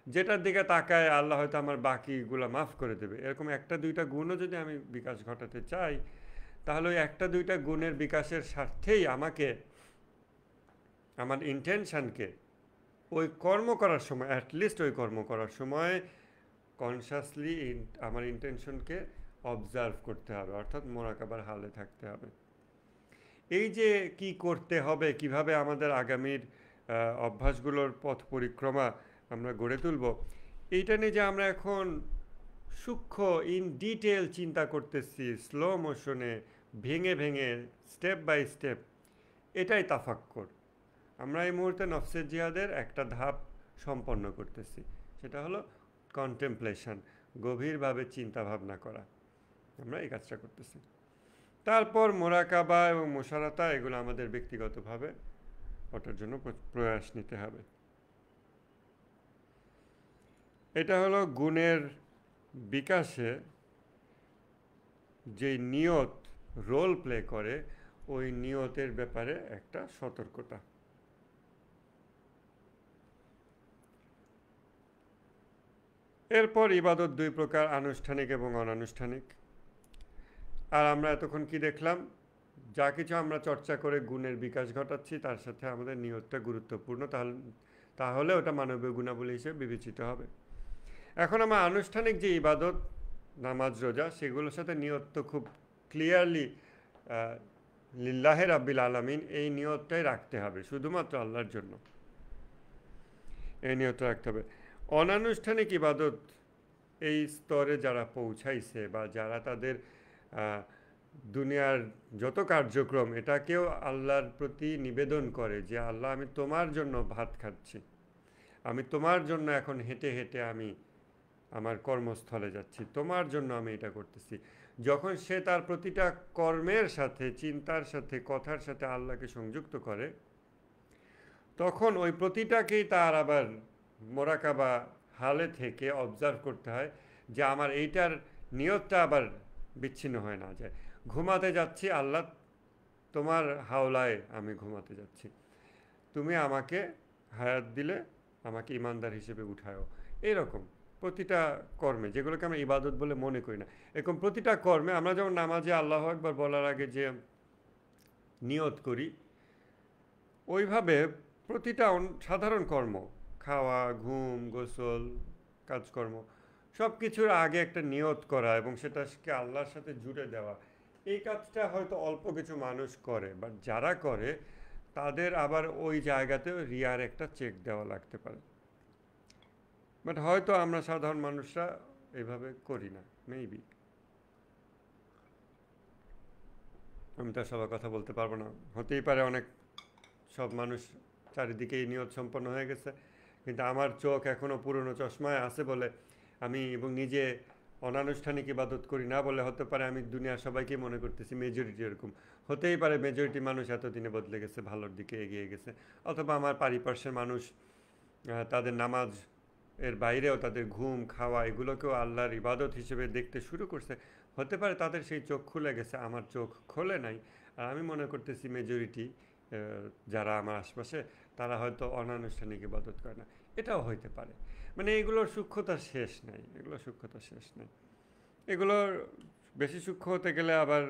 যেটার দিকে তাকায় আল্লাহ হয়তো আমার বাকিগুলো মাফ করে দেবে, এরকম একটা দুইটা গুণও যদি আমি বিকাশ ঘটাতে চাই, তাহলে ওই একটা দুইটা গুণের বিকাশের স্বার্থেই আমাকে আমার ইন্টেনশনকে ওই কর্ম করার সময়, অ্যাটলিস্ট ওই কর্ম করার সময় কনসাসলি আমার ইন্টেনশনকে অবজার্ভ করতে হবে, অর্থাৎ মোরাকাবার হালে থাকতে হবে। এই যে কি করতে হবে, কিভাবে আমাদের আগামীর অভ্যাসগুলোর পথ পরিক্রমা আমরা গড়ে তুলব, এইটা নিয়ে যে আমরা এখন সূক্ষ্ম ইন ডিটেল চিন্তা করতেছি, স্লো মোশনে, ভেঙে ভেঙে, স্টেপ বাই স্টেপ, এটাই তাফাক্কর। আমরা এই মুহূর্তে নফসের জিহাদের একটা ধাপ সম্পন্ন করতেছি, সেটা হলো কন্টেমপ্লেশন, গভীরভাবে চিন্তা ভাবনা করা। আমরা এই কাজটা করতেছি। তারপর মোরাকাবা এবং মোশারাতা, এগুলো আমাদের ব্যক্তিগতভাবে ওটার জন্য প্রয়াস নিতে হবে। এটা হলো গুণের বিকাশে যে নিয়ত রোল প্লে করে, ওই নিয়তের ব্যাপারে একটা সতর্কতা। এরপর ইবাদত দুই প্রকার, আনুষ্ঠানিক এবং অনানুষ্ঠানিক। আর আমরা এতক্ষণ কি দেখলাম, যা কিছু আমরা চর্চা করে গুণের বিকাশ ঘটাচ্ছি তার সাথে আমাদের নিয়তটা গুরুত্বপূর্ণ, তাহলে ওটা মানবীয় গুণাবলী হিসেবে বিবেচিত হবে। এখন আমরা আনুষ্ঠানিক যে ইবাদত, নামাজ রোজা, সেগুলোর সাথে নিয়ত তো খুব ক্লিয়ারলি লিল্লাহে রাব্বিল আলামিন, এই নিয়তটাই রাখতে হবে, শুধুমাত্র আল্লাহর জন্য এই নিয়ত রাখতে হবে। অনানুষ্ঠানিক ইবাদত এই স্তরে যারা পৌঁছাইছে বা যারা তাদের দুনিয়ার যত কার্যক্রম এটাকেও আল্লাহর প্রতি নিবেদন করে যে আল্লাহ, আমি তোমার জন্য ভাত খাচ্ছি, আমি তোমার জন্য এখন হেঁটে হেঁটে আমি আমার কর্মস্থলে যাচ্ছি, তোমার জন্য আমি এটা করতেছি, যখন সে তার প্রতিটা কর্মের সাথে, চিন্তার সাথে, কথার সাথে আল্লাহকে সংযুক্ত করে, তখন ওই প্রতিটাকেই তার আবার মোরাকাবা হালে থেকে অবজার্ভ করতে হয় যে আমার এইটার নিয়তটা আবার বিচ্ছিন্ন হয়ে না যায়। ঘুমাতে যাচ্ছি, আল্লাহ তোমার হাওলায় আমি ঘুমাতে যাচ্ছি, তুমি আমাকে হায়াত দিলে আমাকে ইমানদার হিসেবে উঠায়ও। এইরকম প্রতিটা কর্মে, যেগুলোকে আমরা ইবাদত বলে মনে করি না, এরকম প্রতিটা কর্মে আমরা যেমন নামাজে আল্লাহু আকবার বলার আগে যে নিয়ত করি, ওইভাবে প্রতিটা সাধারণ কর্ম, খাওয়া, ঘুম, গোসল, কাজকর্ম, সব কিছুর আগে একটা নিয়ত করা এবং সেটাকে আল্লাহর সাথে জুড়ে দেওয়া, এই কাজটা হয়তো অল্প কিছু মানুষ করে, বাট যারা করে তাদের আবার ওই জায়গাতেও রিয়ার একটা চেক দেওয়া লাগতে পারে। বাট হয়তো আমরা সাধারণ মানুষরা এইভাবে করি না, মেবি। আমি তো সবার কথা বলতে পারবো না, হতেই পারে অনেক সব মানুষ চারিদিকে এই নিয়ত সম্পন্ন হয়ে গেছে, কিন্তু আমার চোখ এখনও পুরনো চশমায় আছে বলে আমি, এবং নিজে অনানুষ্ঠানিক ইবাদত করি না বলে হতে পারে আমি দুনিয়ার সবাইকে মনে করতেছি মেজরিটি এরকম। হতেই পারে মেজরিটি মানুষ এতদিনে বদলে গেছে, ভালোর দিকে এগিয়ে গেছে, অথবা আমার পারিপার্শ্বের মানুষ তাদের নামাজ এর বাইরেও তাদের ঘুম, খাওয়া, এগুলোকেও আল্লাহর ইবাদত হিসেবে দেখতে শুরু করছে। হতে পারে তাদের সেই চোখ খুলে গেছে, আমার চোখ খোলে নাই, আর আমি মনে করতেছি মেজরিটি যারা আমার আশপাশে তারা হয়তো অনানুষ্ঠানিক ইবাদত করে না, এটাও হইতে পারে। মানে এগুলোর সূক্ষ্মতা শেষ নাই, এগুলোর সূক্ষ্মতা শেষ নাই। এগুলোর বেশি সূক্ষ্ম হতে গেলে আবার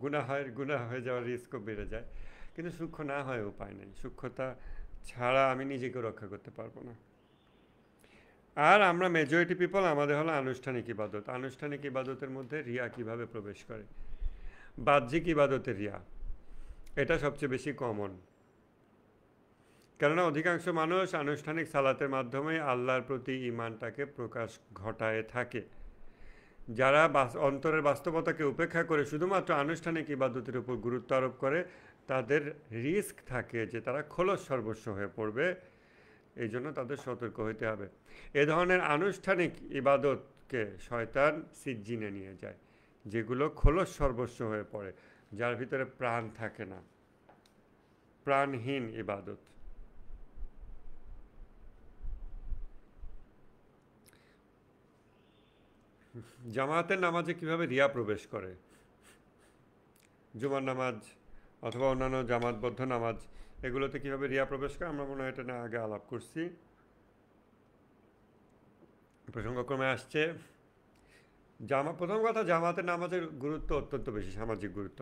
গুনাহ হয়ে যাওয়ার রিস্কও বেড়ে যায়, কিন্তু সূক্ষ্ম না হয় উপায় নেই, সূক্ষ্মতা ছাড়া আমি নিজেকে রক্ষা করতে পারবো না। আর আমরা মেজরিটি পিপল, আমাদের হলো আনুষ্ঠানিক ইবাদত। আনুষ্ঠানিক ইবাদতের মধ্যে রিয়া কিভাবে প্রবেশ করে, বাহ্যিক ইবাদতে রিয়া, এটা সবচেয়ে বেশি কমন। কেননা অধিকাংশ মানুষ আনুষ্ঠানিক সালাতের মাধ্যমে আল্লাহর প্রতি ঈমানটাকে প্রকাশ ঘটায় থাকে। যারা অন্তরের বাস্তবতাকে উপেক্ষা করে শুধুমাত্র আনুষ্ঠানিক ইবাদতের উপর গুরুত্ব আরোপ করে, তাদের রিস্ক থাকে যে তারা খোলস সর্বস্ব হয়ে পড়বে। এই জন্য তাদের সতর্ক হইতে হবে। এ ধরনের আনুষ্ঠানিক ইবাদতকে শয়তান সিজ্জিনে নিয়ে যায়, যেগুলো খোলস সর্বস্ব হয়ে পড়ে, যার ভিতরে প্রাণ থাকে না, প্রাণহীন ইবাদত। জামাতের নামাজে কিভাবে রিয়া প্রবেশ করে? জুমার নামাজ অথবা অন্যান্য জামাতবদ্ধ নামাজ, এগুলোতে কিভাবে রিয়া প্রবেশ করে, আমরা মনে হয় এটা না আগে আলাপ করছি, প্রসঙ্গক্রমে আসছে। প্রথম কথা, জামাতের নামাজের গুরুত্ব অত্যন্ত বেশি, সামাজিক গুরুত্ব।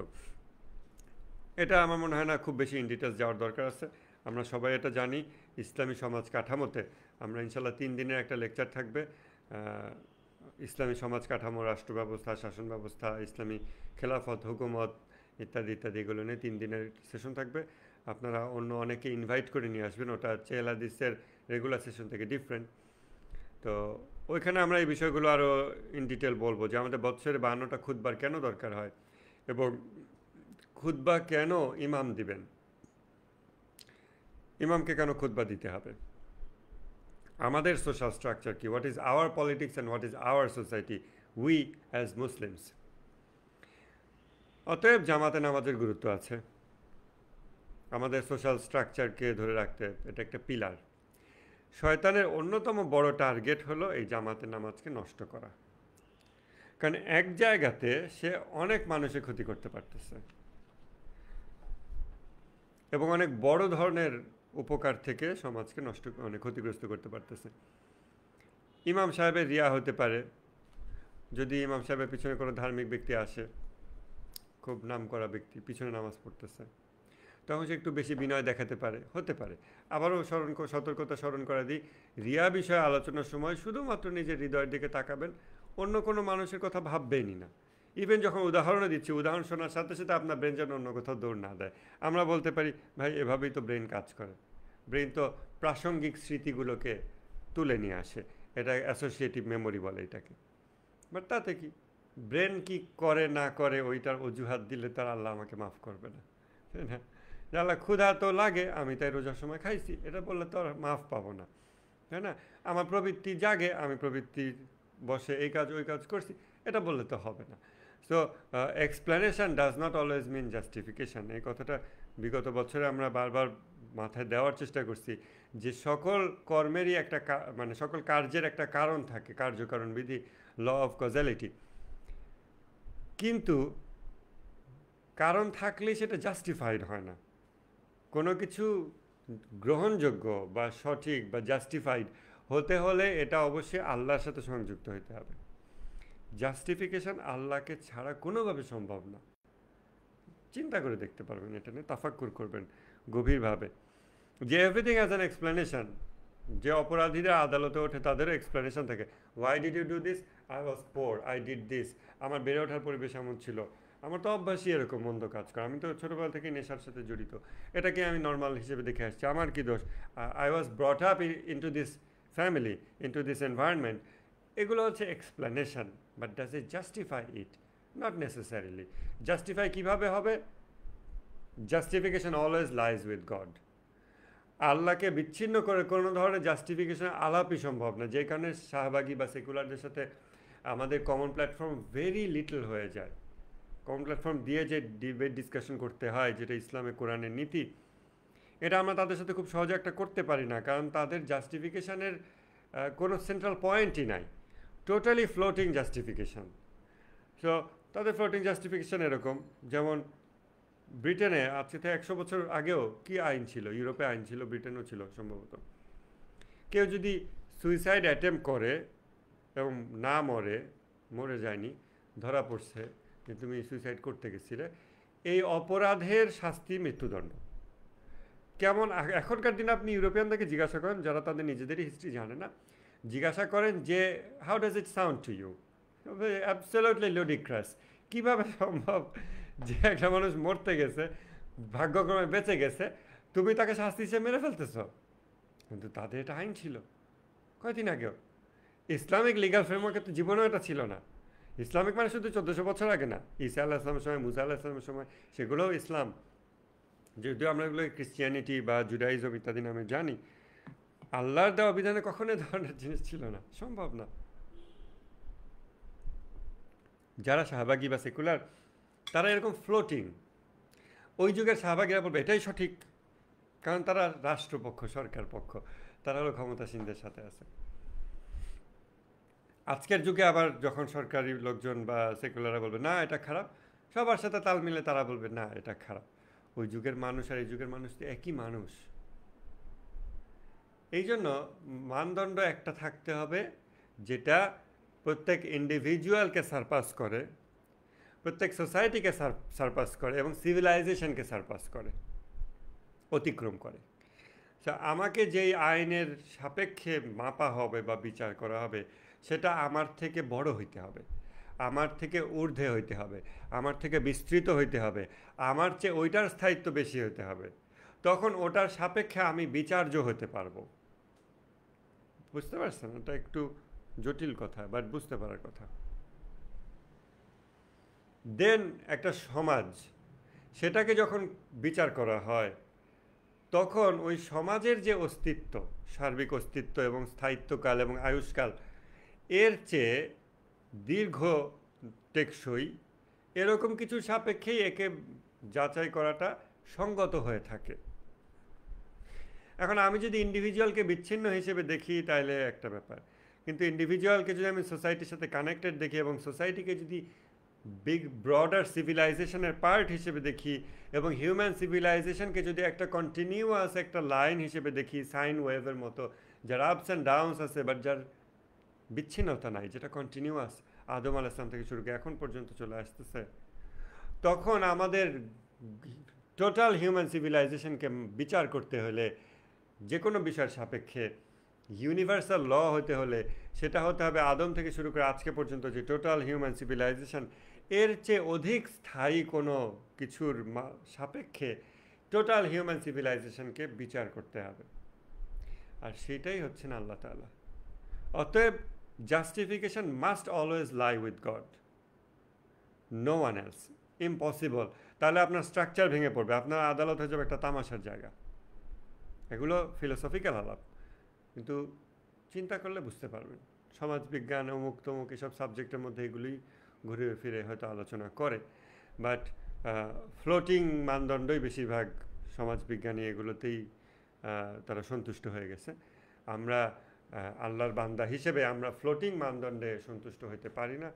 এটা আমার মনে হয় না খুব বেশি ইন ডিটেলস যাওয়ার দরকার আছে। আমরা সবাই এটা জানি। ইসলামী সমাজ কাঠামোতে আমরা ইনশাল্লাহ 3 দিনের একটা লেকচার থাকবে, ইসলামী সমাজ কাঠামো, রাষ্ট্র ব্যবস্থা, শাসন ব্যবস্থা, ইসলামী খেলাফত, হুকুমত ইত্যাদি ইত্যাদি, এগুলো নিয়ে 3 দিনের সেশন থাকবে। আপনারা অন্য অনেকে ইনভাইট করে নিয়ে আসবেন, ওটা চেহেল হাদিসের রেগুলার সেশন থেকে ডিফারেন্ট। তো ওইখানে আমরা এই বিষয়গুলো আরও ইন ডিটেল বলবো, যে আমাদের বৎসরে 52টা খুতবার কেন দরকার হয়, এবং খুতবা কেন ইমাম দিবেন, ইমামকে কেন খুতবা দিতে হবে, আমাদের সোশ্যাল স্ট্রাকচার কি, what is our politics and what is our society, we as Muslims. অতএব জামাতে নামাজের গুরুত্ব আছে আমাদের সোশ্যাল স্ট্রাকচারকে ধরে রাখতে। এটা একটা পিলার। শয়তানের অন্যতম বড় টার্গেট হলো এই জামাতে নামাজকে নষ্ট করা, কারণ এক জায়গাতে সে অনেক মানুষের ক্ষতি করতে পারতেছে এবং অনেক বড় ধরনের উপকার থেকে সমাজকে নষ্ট, মানে ক্ষতিগ্রস্ত করতে পারতেছে। ইমাম সাহেবের রিয়া হতে পারে, যদি ইমাম সাহেবের পিছনে কোনো ধার্মিক ব্যক্তি আসে, খুব নাম করা ব্যক্তি পিছনে নামাজ পড়তেছে, তখন সে একটু বেশি বিনয় দেখাতে পারে, হতে পারে। আবারও সতর্কতা স্মরণ করে দিই, রিয়া বিষয়ে আলোচনার সময় শুধুমাত্র নিজের হৃদয়ের দিকে তাকাবেন, অন্য কোনো মানুষের কথা ভাববেনই না। ইভেন যখন উদাহরণও দিচ্ছি, উদাহরণ শোনার সাথে সাথে আপনার ব্রেন যেন অন্য কোথাও দৌড় না দেয়। আমরা বলতে পারি, ভাই এভাবেই তো ব্রেন কাজ করে, ব্রেন তো প্রাসঙ্গিক স্মৃতিগুলোকে তুলে নিয়ে আসে, এটা অ্যাসোসিয়েটিভ মেমোরি বলে এটাকে। বাট তাতে কি, ব্রেন কি করে না করে ওইটার অজুহাত দিলে তার আল্লাহ আমাকে মাফ করবে না, তাই না? আল্লাহ ক্ষুধা তো লাগে, আমি তাই রোজার সময় খাইছি, এটা বললে তো আর মাফ পাবো না, তাই না? আমার প্রবৃত্তি জাগে, আমি প্রবৃত্তি বসে এই কাজ ওই কাজ করছি, এটা বললে তো হবে না। So explanation does not always mean justification. এই কথাটা বিগত বছরে আমরা বারবার মাথায় দেওয়ার চেষ্টা করছি, যে সকল কর্মেরই একটা মানে সকল কার্যের একটা কারণ থাকে, কার্যকারণ বিধি, ল অফ কজালিটি। কিন্তু কারণ থাকলেই সেটা জাস্টিফাইড হয় না। কোনো কিছু গ্রহণযোগ্য বা সঠিক বা জাস্টিফাইড হতে হলে এটা অবশ্যই আল্লাহর সাথে সংযুক্ত হতে হবে। জাস্টিফিকেশান আল্লাহকে ছাড়া কোনোভাবে সম্ভব না। চিন্তা করে দেখতে পারবেন, এটা নিয়ে তাফাক্কুর করবেন গভীরভাবে, যে এভরিথিং হ্যাজ অ্যান এক্সপ্লেনেশন। যে অপরাধীরা আদালতে ওঠে তাদেরও এক্সপ্লেনেশন থাকে। Why did you do this? I was poor, I did this. আমার বেড়ে ওঠার পরিবেশ এমন ছিল, আমার তো অভ্যাসই এরকম মন্দ কাজ করা, আমি তো ছোটোবেলা থেকে নেশার সাথে জড়িত, এটাকে আমি নর্মাল হিসেবে দেখে আসছি, আমার কি দোষ? I was brought up into this family, into this environment. এগুলো হচ্ছে explanation, but does it justify it? Not necessarily. Justify কীভাবে হবে? Justification always lies with god. আল্লাহকে বিচ্ছিন্ন করে কোনো ধরনের জাস্টিফিকেশন আলাপই সম্ভব না, যে কারণে শাহবাগী বা সেকুলারদের সাথে আমাদের কমন প্ল্যাটফর্ম ভেরি লিটল হয়ে যায়। কমন প্ল্যাটফর্ম দিয়ে যে ডিবেট ডিসকাশন করতে হয়, যেটা ইসলামে কোরআনের নীতি, এটা আমরা তাদের সাথে খুব সহজে একটা করতে পারি না, কারণ তাদের জাস্টিফিকেশানের কোনো সেন্ট্রাল পয়েন্টই নাই, টোটালি ফ্লোটিং জাস্টিফিকেশান। সো তাদের ফ্লোটিং জাস্টিফিকেশান এরকম, যেমন ব্রিটেনে আজকে থেকে 100 বছর আগেও কি আইন ছিল, ইউরোপে আইন ছিল, ব্রিটেনও ছিল সম্ভবত, কেউ যদি সুইসাইড অ্যাটেম্প করে এবং না মরে যায়নি, ধরা পড়ছে যে তুমি সুইসাইড করতে গেছিলে, এই অপরাধের শাস্তি মৃত্যুদণ্ড। কেমন এখনকার দিনে আপনি ইউরোপিয়ানদেরকে জিজ্ঞাসা করেন, যারা তাদের নিজেদেরই হিস্ট্রি জানে না, জিজ্ঞাসা করেন যে how does it sound to you? Absolutely ludicrous. কীভাবে সম্ভব যে একটা মানুষ মরতে গেছে, ভাগ্যক্রমে বেঁচে গেছে, তুমি তাকে শাস্তি হিসেবে মেরে ফেলতেছ, কিন্তু তাদের এটা আইন ছিল কয়েকদিন আগেও। ইসলামিক লিগাল ফ্রেমওয়ার্কে তো জীবনেও এটা ছিল না। ইসলামিক মানে শুধু 1400 বছর আগে না, ঈসা আল্লাহ ইসলামের সময়, মুসা আল্লাহ ইসলামের সময়, সেগুলোও ইসলাম। যদিও আমরা এগুলো ক্রিশ্চিয়ানিটি বা জুডাইজম ইত্যাদি নামে জানি, আল্লাহর দেওয়া বিধানে কখনোই ধরনের জিনিস ছিল না, সম্ভব না। যারা শাহবাগী বা সেকুলার, তারা এরকম ফ্লোটিং। ওই যুগের শাহবাগীরা বলবে এটাই সঠিক, কারণ তারা রাষ্ট্রপক্ষ, সরকার পক্ষ, তারা হলো ক্ষমতাসীনদের সাথে আছে। আজকের যুগে আবার যখন সরকারি লোকজন বা সেকুলাররা বলবে না এটা খারাপ, সবার সাথে তাল মিলে তারা বলবে না এটা খারাপ। ওই যুগের মানুষ আর এই যুগের মানুষ তো একই মানুষ। এই জন্য মানদণ্ড একটা থাকতে হবে, যেটা প্রত্যেক ইন্ডিভিজুয়ালকে সারপাস করে, প্রত্যেক সোসাইটিকে সারপাস করে এবং সিভিলাইজেশনকে সারপাস করে, অতিক্রম করে। আমাকে যেই আইনের সাপেক্ষে মাপা হবে বা বিচার করা হবে, সেটা আমার থেকে বড় হইতে হবে, আমার থেকে ঊর্ধ্বে হইতে হবে, আমার থেকে বিস্তৃত হইতে হবে, আমার চেয়ে ওইটার স্থায়িত্ব বেশি হতে হবে। তখন ওটার সাপেক্ষে আমি বিচার্য হতে পারবো। বুঝতে পারছেন? এটা একটু জটিল কথা, বাট বুঝতে পারার কথা। দেন একটা সমাজ, সেটাকে যখন বিচার করা হয়, তখন ওই সমাজের যে অস্তিত্ব, সার্বিক অস্তিত্ব এবং স্থায়িত্বকাল এবং আয়ুষ্কাল, এর চেয়ে দীর্ঘ টেকসই এরকম কিছু সাপেক্ষেই একে যাচাই করাটা সঙ্গত হয়ে থাকে। এখন আমি যদি ইন্ডিভিজুয়ালকে বিচ্ছিন্ন হিসেবে দেখি তাহলে একটা ব্যাপার, কিন্তু ইন্ডিভিজুয়ালকে যদি আমি সোসাইটির সাথে কানেক্টেড দেখি এবং সোসাইটিকে যদি বিগ ব্রডার সিভিলাইজেশনের পার্ট হিসেবে দেখি এবং হিউম্যান সিভিলাইজেশনকে যদি একটা কন্টিনিউয়াস একটা লাইন হিসেবে দেখি, সাইন ওয়েভের মতো, যার আপস অ্যান্ড ডাউনস আছে বাট যার বিচ্ছিন্নতা নাই, যেটা কন্টিনিউয়াস আদম আলাইহিস সালাম থেকে শুরু করে এখন পর্যন্ত চলে আসতেছে, তখন আমাদের টোটাল হিউম্যান সিভিলাইজেশনকে বিচার করতে হলে, যে কোনো বিষয়ের সাপেক্ষে ইউনিভার্সাল ল হতে হলে, সেটা হতে হবে আদম থেকে শুরু করে আজকে পর্যন্ত যে টোটাল হিউম্যান সিভিলাইজেশন, এর চেয়ে অধিক স্থায়ী কোনো কিছুর সাপেক্ষে টোটাল হিউম্যান সিভিলাইজেশনকে বিচার করতে হবে। আর সেটাই হচ্ছেন আল্লাহ তাআলা। অতএব justification must always lie with God, no one else, impossible. তাহলে আপনার স্ট্রাকচার ভেঙে পড়বে, আপনার আদালত হয়ে যাবে একটা তামাশার জায়গা। এগুলো ফিলোসফিক্যাল আলাপ, কিন্তু চিন্তা করলে বুঝতে পারবেন। সমাজবিজ্ঞান, অমুক তমুক এসব সাবজেক্টের মধ্যে এগুলি ঘুরে ফিরে হয়তো আলোচনা করে, বাট ফ্লোটিং মানদণ্ডই বেশিরভাগ সমাজবিজ্ঞানী এগুলোতেই তারা সন্তুষ্ট হয়ে গেছে। আমরা আল্লাহর বান্দা হিসেবে আমরা ফ্লোটিং মানদণ্ডে সন্তুষ্ট হতে পারি না,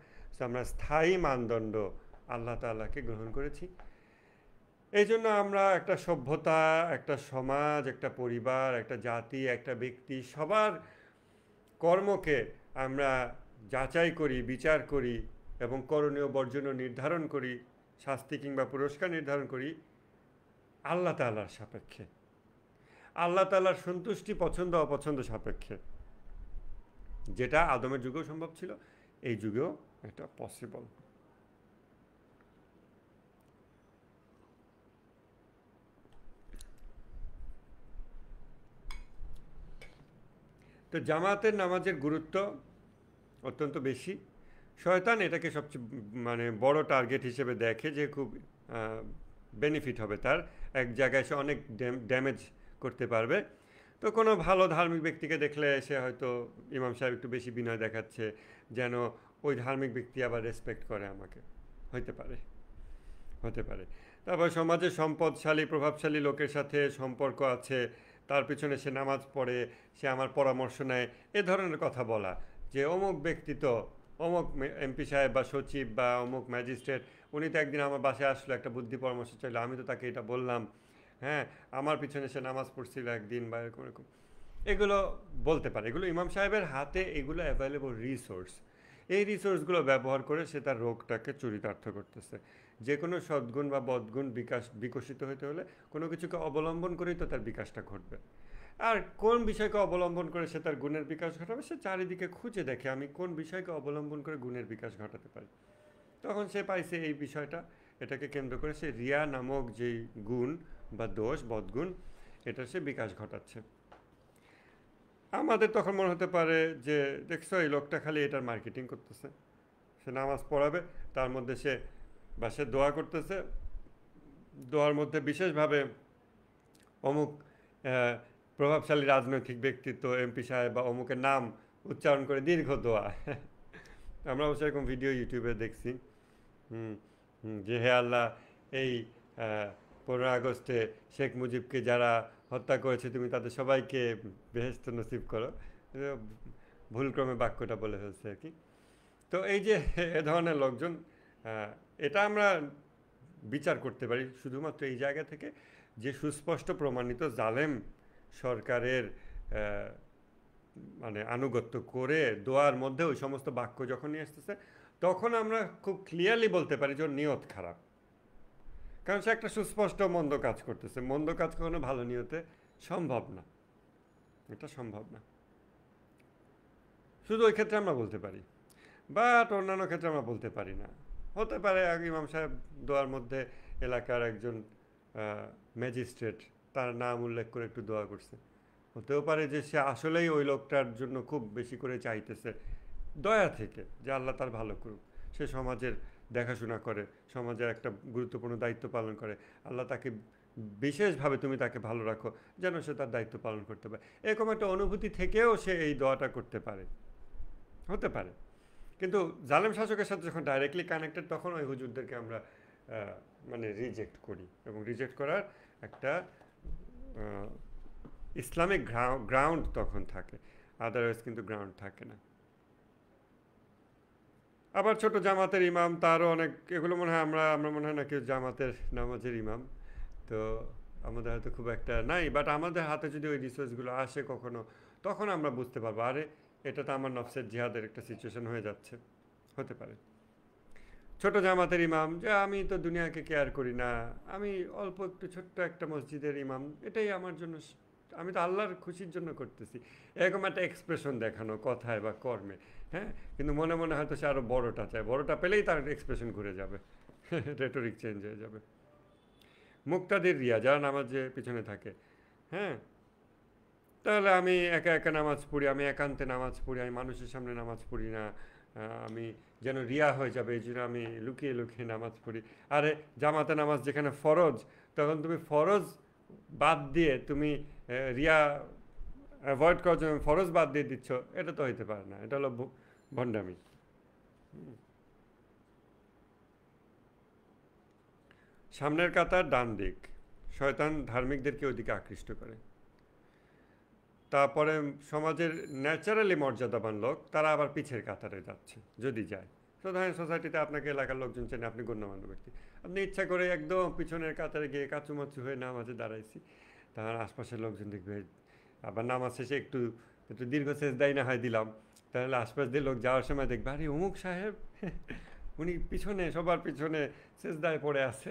আমরা স্থায়ী মানদণ্ড আল্লাহ তাআলাকে গ্রহণ করেছি। এই জন্য আমরা একটা সভ্যতা, একটা সমাজ, একটা পরিবার, একটা জাতি, একটা ব্যক্তি, সবার কর্মকে আমরা যাচাই করি, বিচার করি এবং করণীয় বর্জনীয় নির্ধারণ করি, শাস্তি কিংবা পুরস্কার নির্ধারণ করি আল্লাহ তাআলার সাপেক্ষে, আল্লাহ তাআলার সন্তুষ্টি, পছন্দ অপছন্দ সাপেক্ষে। যেটা আদমের যুগেও সম্ভব ছিল, এই যুগেও এটা পসিবল। তো জামাতের নামাজের গুরুত্ব অত্যন্ত বেশি। শয়তান এটাকে সবচেয়ে মানে বড় টার্গেট হিসেবে দেখে, যে খুব বেনিফিট হবে তার, এক জায়গায় সে অনেক ড্যামেজ করতে পারবে। তো কোনো ভালো ধার্মিক ব্যক্তিকে দেখলে সে হয়তো ইমাম সাহেব একটু বেশি বিনয় দেখাচ্ছে, যেন ওই ধার্মিক ব্যক্তি আবার রেসপেক্ট করে আমাকে, হতে পারে, হতে পারে। তারপর সমাজে সম্পদশালী, প্রভাবশালী লোকের সাথে সম্পর্ক আছে, তার পিছনে সে নামাজ পড়ে, সে আমার পরামর্শ নেয়, এ ধরনের কথা বলা, যে অমুক ব্যক্তি তো, অমুক এমপি সাহেব বা সচিব বা অমুক ম্যাজিস্ট্রেট, উনি তো একদিন আমার বাসায় আসলো, একটা বুদ্ধি পরামর্শ চাইলো, আমি তো তাকে এটা বললাম, হ্যাঁ, আমার পিছনে সে নামাজ পড়ছিল একদিন, বা এরকম এরকম, এগুলো বলতে পারে। এগুলো ইমাম সাহেবের হাতে, এগুলো অ্যাভেলেবল রিসোর্স। এই রিসোর্সগুলো ব্যবহার করে সে তার রোগটাকে চরিতার্থ করতেছে। যে কোনো সদ্গুণ বা বদগুণ বিকশিত হতে হলে কোনো কিছুকে অবলম্বন করেই তো তার বিকাশটা ঘটবে। আর কোন বিষয়কে অবলম্বন করে সে তার গুণের বিকাশ ঘটাবে, সে চারিদিকে খুঁজে দেখে আমি কোন বিষয়কে অবলম্বন করে গুণের বিকাশ ঘটাতে পারি। তখন সে পাইছে এই বিষয়টা, এটাকে কেন্দ্র করে সে রিয়া নামক যেই গুণ বা দোষ, বদগুণ, এটা সে বিকাশ ঘটাচ্ছে। আমাদের তখন মনে হতে পারে যে দেখছো এই লোকটা খালি এটার মার্কেটিং করতেছে, সে নামাজ পড়াবে, তার মধ্যে সে দোয়া করতেছে, দোয়ার মধ্যে বিশেষভাবে অমুক প্রভাবশালী রাজনৈতিক ব্যক্তিত্ব এমপি সাহেব বা অমুকের নাম উচ্চারণ করে দীর্ঘ দোয়া। আমরা অবশ্য এরকম ভিডিও ইউটিউবে দেখছি। যে হে আল্লাহ, এই 15 আগস্টে শেখ মুজিবকে যারা হত্যা করেছে তুমি তাদের সবাইকে বেহেশত নসিব করো। ভুলক্রমে বাক্যটা বলে ফেলছে আর কি। তো এই যে এ ধরনের লোকজন, এটা আমরা বিচার করতে পারি শুধুমাত্র এই জায়গা থেকে যে সুস্পষ্ট প্রমাণিত জালেম সরকারের মানে আনুগত্য করে দোয়ার মধ্যে ওই সমস্ত বাক্য যখন নিয়ে আসতেছে, তখন আমরা খুব ক্লিয়ারলি বলতে পারি যে ওর নিয়ত খারাপ। কারণ সে একটা সুস্পষ্ট মন্দ কাজ করতেছে। মন্দ কাজ কখনো ভালো নিয়তে সম্ভব না, এটা সম্ভব না। শুধু ওই ক্ষেত্রে আমরা বলতে পারি, বাট অন্যান্য ক্ষেত্রে আমরা বলতে পারি না। হতে পারে ইমাম সাহেব দোয়ার মধ্যে এলাকার একজন ম্যাজিস্ট্রেট তার নাম উল্লেখ করে একটু দোয়া করছে। হতেও পারে যে সে আসলেই ওই লোকটার জন্য খুব বেশি করে চাইতেছে দয়া থেকে, যে আল্লাহ তার ভালো করুক, সে সমাজের দেখাশোনা করে, সমাজের একটা গুরুত্বপূর্ণ দায়িত্ব পালন করে, আল্লাহ তাকে বিশেষভাবে তুমি তাকে ভালো রাখো যেন সে তার দায়িত্ব পালন করতে পারে। এরকম একটা অনুভূতি থেকেও সে এই দোয়াটা করতে পারে, হতে পারে। কিন্তু জালেম শাসকের সাথে যখন ডাইরেক্টলি কানেক্টেড, তখন ওই হুজুরদেরকে আমরা মানে রিজেক্ট করি, এবং রিজেক্ট করার একটা ইসলামিক গ্রাউন্ড তখন থাকে, আদারওয়াইজ কিন্তু গ্রাউন্ড থাকে না। আবার ছোট জামাতের ইমাম, তারও অনেক এগুলো মনে হয় আমরা মনে হয় না কেউ জামাতের নামাজের ইমাম, তো আমাদের হয়তো খুব একটা নাই, বাট আমাদের হাতে যদি ওই রিসোর্সগুলো আসে কখনো, তখন আমরা বুঝতে পারবো আরে এটা তো আমার নফসের জিহাদের একটা সিচুয়েশন হয়ে যাচ্ছে, হতে পারে। ছোট জামাতের ইমাম, যে আমি তো দুনিয়াকে কেয়ার করি না, আমি অল্প একটু ছোট্ট একটা মসজিদের ইমাম, এটাই আমার জন্য, আমি তো আল্লাহর খুশির জন্য করতেছি, এরকম একটা এক্সপ্রেশন দেখানো কথায় বা কর্মে। হ্যাঁ, কিন্তু মনে মনে হয়তো সে আরও বড়টা চায়, বড়টা পেলেই তার এক্সপ্রেশন ঘুরে যাবে, রেটরিক চেঞ্জ হয়ে যাবে। মুক্তাদির রিয়া, যারা নামাজে পিছনে থাকে, হ্যাঁ, তাহলে আমি একা একা নামাজ পড়ি, আমি একান্তে নামাজ পড়ি, আমি মানুষের সামনে নামাজ পড়ি না, আমি যেন রিয়া হয়ে যাবে এই জন্য আমি লুকিয়ে লুকিয়ে নামাজ পড়ি। আরে জামাতে নামাজ যেখানে ফরজ, তখন তুমি ফরজ বাদ দিয়ে তুমি রিয়া অ্যাভয়েড করার জন্য ফরজ বাদ দিয়ে দিচ্ছ, এটা তো হইতে পারে না, এটা হলো ভণ্ডামি। সামনের কাতার ডান দিক, শয়তান ধার্মিকদেরকে ওইদিকে আকৃষ্ট করে। তারপরে সমাজের ন্যাচারালি মর্যাদাবান লোক, তারা আবার পিছের কাতারে যাচ্ছে যদি যায়। তো ধরেন সোসাইটিতে আপনাকে এলাকার লোকজন চেনে, আপনি গণ্যমান্য ব্যক্তি, আপনি ইচ্ছা করে একদম পিছনের কাতারে গিয়ে কাচুমাচু হয়ে নামাজে দাঁড়াইছি, তার আশপাশের লোকজন দেখবে, আবার নামাজ শেষে একটু একটু দীর্ঘ সেজদাই না হয় দিলাম, তাহলে আশপাশ দিয়ে লোক যাওয়ার সময় দেখবে আরে অমুক সাহেব, উনি পিছনে সবার পিছনে সেজদায় পড়ে আছে।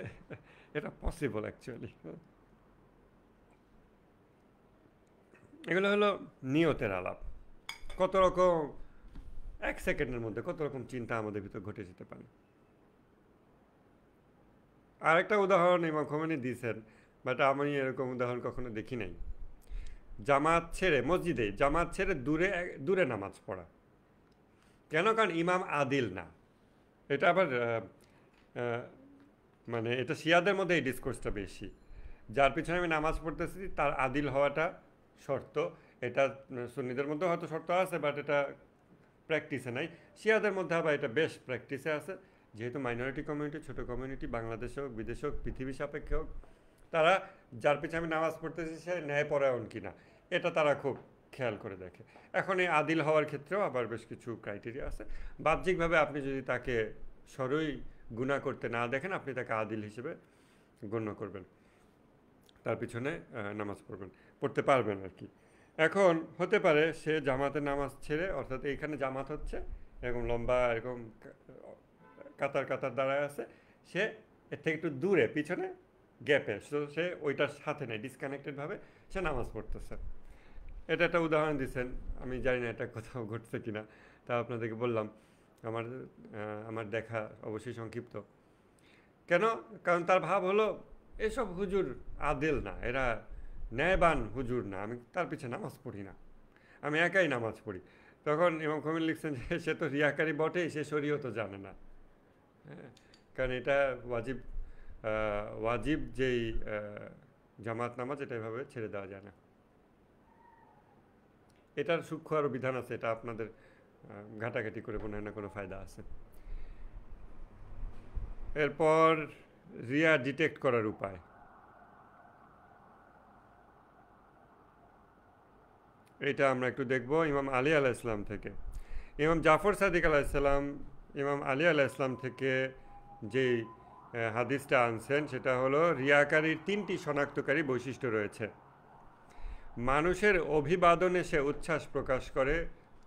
এটা পসিবল অ্যাকচুয়ালি। এগুলো হলো নিয়তের আলাপ। কত রকম, 1 সেকেন্ডের মধ্যে কত রকম চিন্তা আমাদের ভিতর ঘটে যেতে পারে। আরেকটা উদাহরণ ইমাম খোমেনি দিয়েছেন, বাট আমি এরকম উদাহরণ কখনো দেখি নাই। জামাত ছেড়ে, মসজিদে জামাত ছেড়ে দূরে দূরে নামাজ পড়া। কেন? কারণ ইমাম আদিল না। এটা আবার মানে এটা শিয়াদের মধ্যে এই ডিসকোর্সটা বেশি। যার পিছনে আমি নামাজ পড়তেছি তার আদিল হওয়াটা শর্ত। এটা সুন্নিদের মধ্যে হয়তো শর্ত আছে, বাট এটা প্র্যাকটিসে নাই। শিয়াদের মধ্যে আবার এটা বেশ প্র্যাকটিসে আছে, যেহেতু মাইনরিটি কমিউনিটি, ছোটো কমিউনিটি, বাংলাদেশে হোক বিদেশে হোক পৃথিবী সাপেক্ষে হোক, তারা যার পিছনে আমি নামাজ পড়তেছি সে ন্যায়পরায়ণ কিনা এটা তারা খুব খেয়াল করে দেখে। এখন এই আদিল হওয়ার ক্ষেত্রেও আবার বেশ কিছু ক্রাইটেরিয়া আছে। বাহ্যিকভাবে আপনি যদি তাকে সরই গুণা করতে না দেখেন, আপনি তাকে আদিল হিসেবে গণ্য করবেন, তার পিছনে নামাজ পড়তে পারবেন আর কি। এখন হতে পারে সে জামাতের নামাজ ছেড়ে, অর্থাৎ এইখানে জামাত হচ্ছে এরকম লম্বা এরকম কাতার কাতার দাঁড়ায় আছে, সে এর থেকে একটু দূরে পিছনে গ্যাপে, সে ওইটার সাথে নেই, ডিসকানেক্টেডভাবে সে নামাজ পড়তেছে। এটা একটা উদাহরণ দিচ্ছেন, আমি জানি না এটা কোথাও ঘটছে কিনা, তা আপনাদেরকে বললাম। আমার দেখা অবশ্যই সংক্ষিপ্ত। কেন? কারণ তার ভাব হলো এসব হুজুর আদেল না, এরা ন্যায়বান হুজুর না, আমি তার পিছনে নামাজ পড়ি না, আমি একাই নামাজ পড়ি। তখন ইমাম খমিল লিখছেন যে সে তো রিয়াকারী বটেই, সে শরীয়তও জানে না। হ্যাঁ, কারণ এটা ওয়াজিব, ওয়াজিব যেই জামাত নামাজ, এটা এভাবে ছেড়ে দেওয়া যায় না। এটার সূক্ষ্ম আরও বিধান আছে, এটা আপনাদের ঘাটাঘাটি করে মনে হয় না কোনো ফায়দা আছে। এরপর রিয়া ডিটেক্ট করার উপায়। এটা আমরা একটু দেখব ইমাম আলী আলাইহিসসালাম থেকে। ইমাম জাফর সাদিক আলাইহিসসালাম ইমাম আলী আলাইহিসসালাম থেকে যেই হাদিসটা আনছেন সেটা হলো রিয়াকারীর 3টি শনাক্তকারী বৈশিষ্ট্য রয়েছে। মানুষের অভিবাদনে সে উচ্ছ্বাস প্রকাশ করে,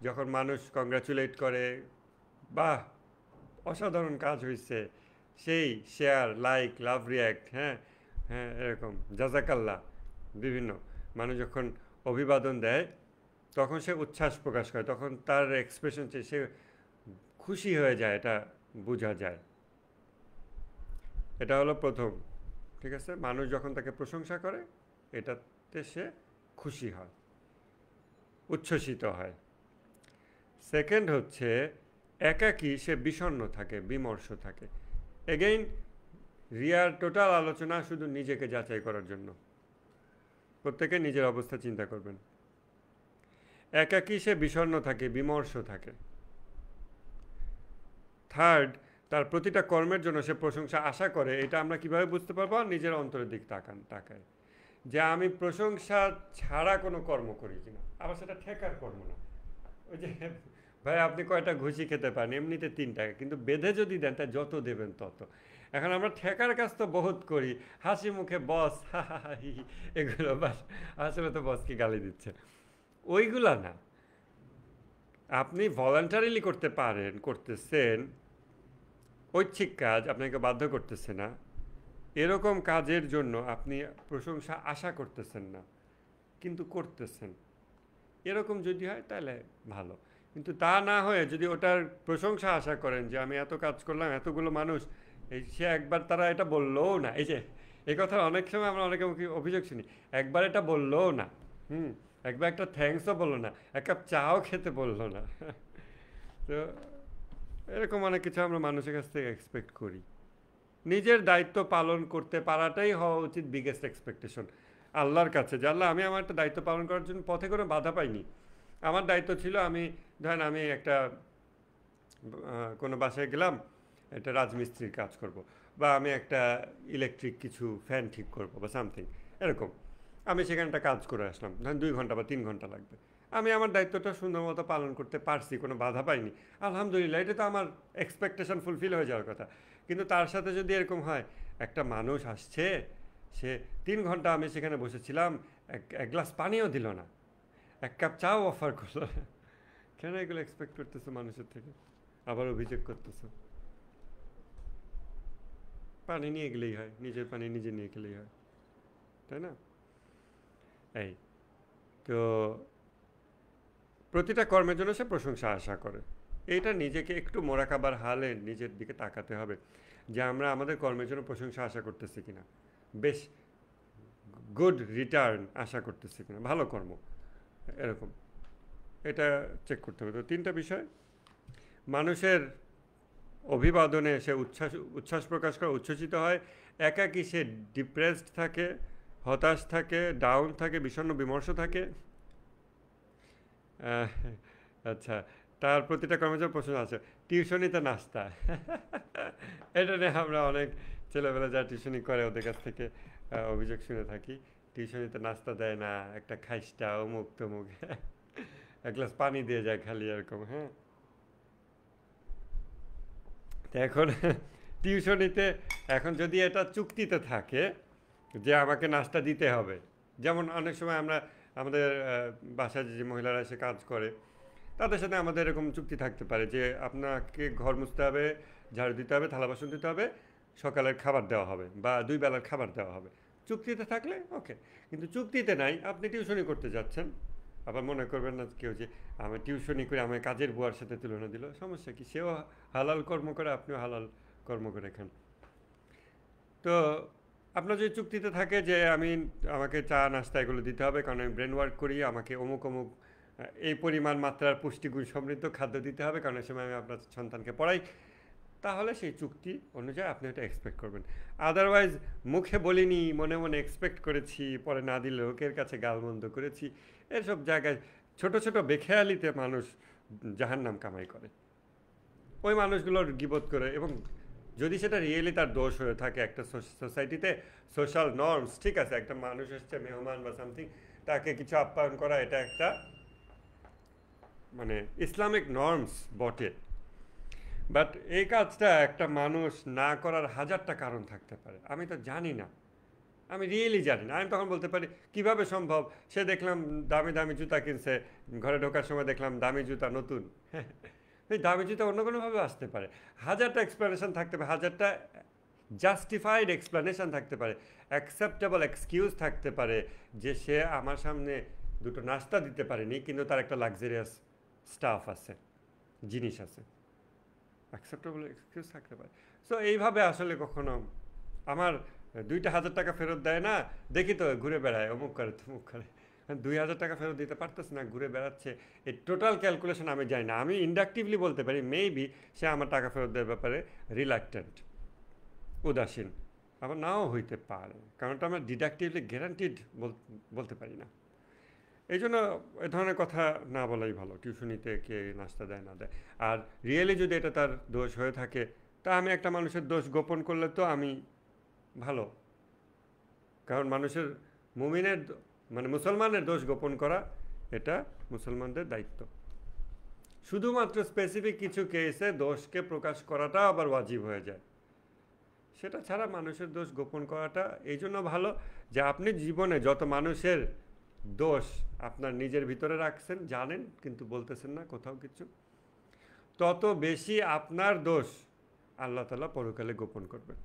যখন মানুষ কংগ্রাচুলেট করে, বাহ অসাধারণ কাজ হয়েছে, সেই শেয়ার, লাইক, লাভ, রিয়্যাক্ট, হ্যাঁ হ্যাঁ এরকম জাজাকাল্লাহ, বিভিন্ন মানুষ যখন অভিবাদন দেয় তখন সে উচ্ছ্বাস প্রকাশ করে, তখন তার এক্সপ্রেশন সে খুশি হয়ে যায়, এটা বোঝা যায়। এটা হলো প্রথম, ঠিক আছে? মানুষ যখন তাকে প্রশংসা করে এটাতে সে খুশি হয়, উচ্ছ্বসিত হয়। সেকেন্ড হচ্ছে একাকী সে বিষণ্ণ থাকে, বিমর্ষ থাকে। এগেইন রিয়ার টোটাল আলোচনা শুধু নিজেকে যাচাই করার জন্য, প্রত্যেকে নিজের অবস্থা চিন্তা করবেন। একাকী সে বিষণ্ণ থাকে, বিমর্ষ থাকে। থার্ড, তার প্রতিটা কর্মের জন্য সে প্রশংসা আশা করে। এটা আমরা কিভাবে বুঝতে পারবো? নিজের অন্তরের দিক তাকায় যে আমি প্রশংসা ছাড়া কোনো কর্ম করি কিনা। আবার সেটা ঠেকার কর্ম না, ওই যে ভাই আপনি কয়টা ঘুষি খেতে পারেন, এমনিতে 3 টাকা, কিন্তু বেঁধে যদি দেন তা যত দেবেন তত। এখন আমরা ঠেকার কাজ তো বহুত করি, হাসি মুখে বস হা হা হা হি হি, এগুলো বাস, আসলে তো বসকে গালি দিচ্ছে, ওইগুলা না। আপনি ভলান্টারিলি করতে পারেন, করতেছেন, ঐচ্ছিক কাজ, আপনাকে বাধ্য করতেছে না, এরকম কাজের জন্য আপনি প্রশংসা আশা করতেছেন না, কিন্তু করতেছেন, এরকম যদি হয় তাহলে ভালো। কিন্তু তা না হয়ে যদি ওটার প্রশংসা আশা করেন যে আমি এত কাজ করলাম, এতগুলো মানুষ, এই সে একবার তারা এটা বললোও না, এই যে এই কথা অনেক সময় আমরা অনেকে অভিযোগ শুনি, একবার এটা বললোও না, একবার একটা থ্যাঙ্কসও বললো না, এক কাপ চাও খেতে বললো না। তো এরকম অনেক কিছু আমরা মানুষের কাছ থেকে এক্সপেক্ট করি। নিজের দায়িত্ব পালন করতে পারাটাই হওয়া উচিত বিগেস্ট এক্সপেকটেশন আল্লাহর কাছে, যে আল্লাহ আমি আমার একটা দায়িত্ব পালন করার জন্য পথে কোনো বাধা পাইনি। আমার দায়িত্ব ছিল, আমি ধরেন আমি একটা কোনো বাসায় গেলাম, একটা রাজমিস্ত্রির কাজ করব, বা আমি একটা ইলেকট্রিক কিছু ফ্যান ঠিক করব বা সামথিং এরকম, আমি সেখানে একটা কাজ করে আসলাম, ধরেন 2 ঘন্টা বা 3 ঘন্টা লাগবে, আমি আমার দায়িত্বটা সুন্দর মতো পালন করতে পারছি, কোনো বাধা পাইনি, আলহামদুলিল্লাহ, এটা তো আমার এক্সপেকটেশন ফুলফিল হয়ে যাওয়ার কথা। কিন্তু তার সাথে যদি এরকম হয়, একটা মানুষ আসছে, সে 3 ঘন্টা আমি সেখানে বসেছিলাম, এক গ্লাস পানিও দিল না, এক কাপ চাও অফার করলো না, কেন এগুলো এক্সপেক্ট করতেছো মানুষের থেকে? আবার অভিযোগ করতেছো। পানি নিয়ে গেলেই হয়, নিজের পানি নিজে নিয়ে গেলেই হয়, তাই না? এই তো প্রতিটা কর্মের জন্য সে প্রশংসা আশা করে। এইটা নিজেকে একটু মোরাকাবার হালে নিজের দিকে তাকাতে হবে, যে আমরা আমাদের কর্মের জন্য প্রশংসা আশা করতেছি কিনা, বেশ গুড রিটার্ন আশা করতেছি কিনা, ভালো কর্ম, এরকম এটা চেক করতে হবে। তো 3টা বিষয়, মানুষের অভিবাদনে সে উচ্ছ্বাস প্রকাশ করে, উচ্ছ্বসিত হয়। একাকী সে ডিপ্রেসড থাকে, হতাশ থাকে, ডাউন থাকে, বিষণ্ণ বিমর্ষ থাকে। আচ্ছা, তার প্রতিটা কর্মচারী প্রশ্ন আছে। টিউশনিতে নাস্তা, এটা নিয়ে আমরা অনেক ছেলেবেলা যা টিউশনি করে ওদের কাছ থেকে অভিযোগ শুনে থাকি, টিউশনিতে নাস্তা দেয় না, একটা খাইস্টা, অমুক তমুক, এক গ্লাস পানি দিয়ে যায় খালি, এরকম। হ্যাঁ, তো এখন টিউশনিতে, এখন যদি এটা চুক্তিতে থাকে যে আমাকে নাস্তা দিতে হবে, যেমন অনেক সময় আমরা আমাদের বাসায় যে মহিলারা এসে কাজ করে তাদের সাথে আমাদের এরকম চুক্তি থাকতে পারে যে আপনাকে ঘর মুছতে হবে, ঝাড়ু দিতে হবে, থালা বাসন দিতে হবে, সকালের খাবার দেওয়া হবে বা 2 বেলার খাবার দেওয়া হবে। চুক্তিতে থাকলে ওকে, কিন্তু চুক্তিতে নাই, আপনি টিউশনি করতে যাচ্ছেন, আবার মনে করবেন না কেউ যে আমি টিউশনি করে আমার কাজের বুয়ার সাথে তুলনা দিল, সমস্যা কি? সেও হালাল কর্ম করে, আপনিও হালাল কর্ম করে খান। তো আপনার যদি চুক্তিতে থাকে যে আমাকে চা নাস্তা এগুলো দিতে হবে কারণ আমি ব্রেন ওয়ার্ক করি, আমাকে অমুক অমুক এই পরিমাণ মাত্রার পুষ্টিগুণ সমৃদ্ধ খাদ্য দিতে হবে কারণ এই সময় আমি আপনার সন্তানকে পড়াই, তাহলে সেই চুক্তি অনুযায়ী আপনি এটা এক্সপেক্ট করবেন। আদারওয়াইজ মুখে বলিনি, মনে মনে এক্সপেক্ট করেছি, পরে না দিলে লোকের কাছে গালমন্দ করেছি, এসব জায়গায় ছোট ছোট বেখেয়ালিতে মানুষ জাহান্নাম কামাই করে, ওই মানুষগুলোর গিবত করে। এবং যদি সেটা রিয়েলি তার দোষ হয়ে থাকে, একটা সোসাইটিতে সোশ্যাল নর্মস, ঠিক আছে, একটা মানুষ এসছে মেহমান বা সামথিং, তাকে কিছু আপ্যায়ন করা এটা একটা মানে ইসলামিক নর্মস বটে, বাট এই কাজটা একটা মানুষ না করার হাজারটা কারণ থাকতে পারে, আমি তো জানি না, আমি রিয়েলি জানি না। আমি তখন বলতে পারি কীভাবে সম্ভব, সে দেখলাম দামি দামি জুতা কিনছে, ঘরে ঢোকার সময় দেখলাম দামি জুতা নতুন, এই দামি জুতা অন্য কোনোভাবে আসতে পারে, হাজারটা এক্সপ্লেনেশন থাকতে পারে, হাজারটা জাস্টিফাইড এক্সপ্লেনেশন থাকতে পারে, অ্যাকসেপ্টেবল এক্সকিউজ থাকতে পারে যে সে আমার সামনে দুটো নাস্তা দিতে পারেনি কিন্তু তার একটা লাক্সারিয়াস স্টাফ আছে, জিনিস আছে, অ্যাকসেপ্টেবল এক্সকিউজ থাকতে পারে। সো এইভাবে আসলে কখনো আমার 2,000 টাকা ফেরত দেয় না, দেখি তো ঘুরে বেড়ায়, অমুক করে তমুক করে, 2,000 টাকা ফেরত দিতে পারতেছে না, ঘুরে বেড়াচ্ছে, এই টোটাল ক্যালকুলেশন আমি জানি না। আমি ইন্ডাকটিভলি বলতে পারি মেবি সে আমার টাকা ফেরত দেওয়ার ব্যাপারে রিলাক্টেন্ট, উদাসীন, আবার নাও হইতে পারে, কারণটা আমরা ডিডাকটিভলি গ্যারান্টিড বলতে পারি না। এই জন্য এ ধরনের কথা না বলাই ভালো, টিউশনিতে কে নাস্তা দেয় না দেয়। আর রিয়েলি যদি এটা তার দোষ হয়ে থাকে, তা আমি একটা মানুষের দোষ গোপন করলে তো আমি ভালো, কারণ মানুষের মুমিনের মানে মুসলমানের দোষ গোপন করা এটা মুসলমানদের দায়িত্ব। শুধুমাত্র স্পেসিফিক কিছু কেসে দোষকে প্রকাশ করাটা আবার ওয়াজিব হয়ে যায়, সেটা ছাড়া মানুষের দোষ গোপন করাটা এই জন্য ভালো যে আপনি জীবনে যত মানুষের দোষ আপনার নিজের ভিতরে রাখছেন, জানেন কিন্তু বলতেছেন না কোথাও কিছু, তত বেশি আপনার দোষ আল্লাহ তাআলা পরকালে গোপন করবেন।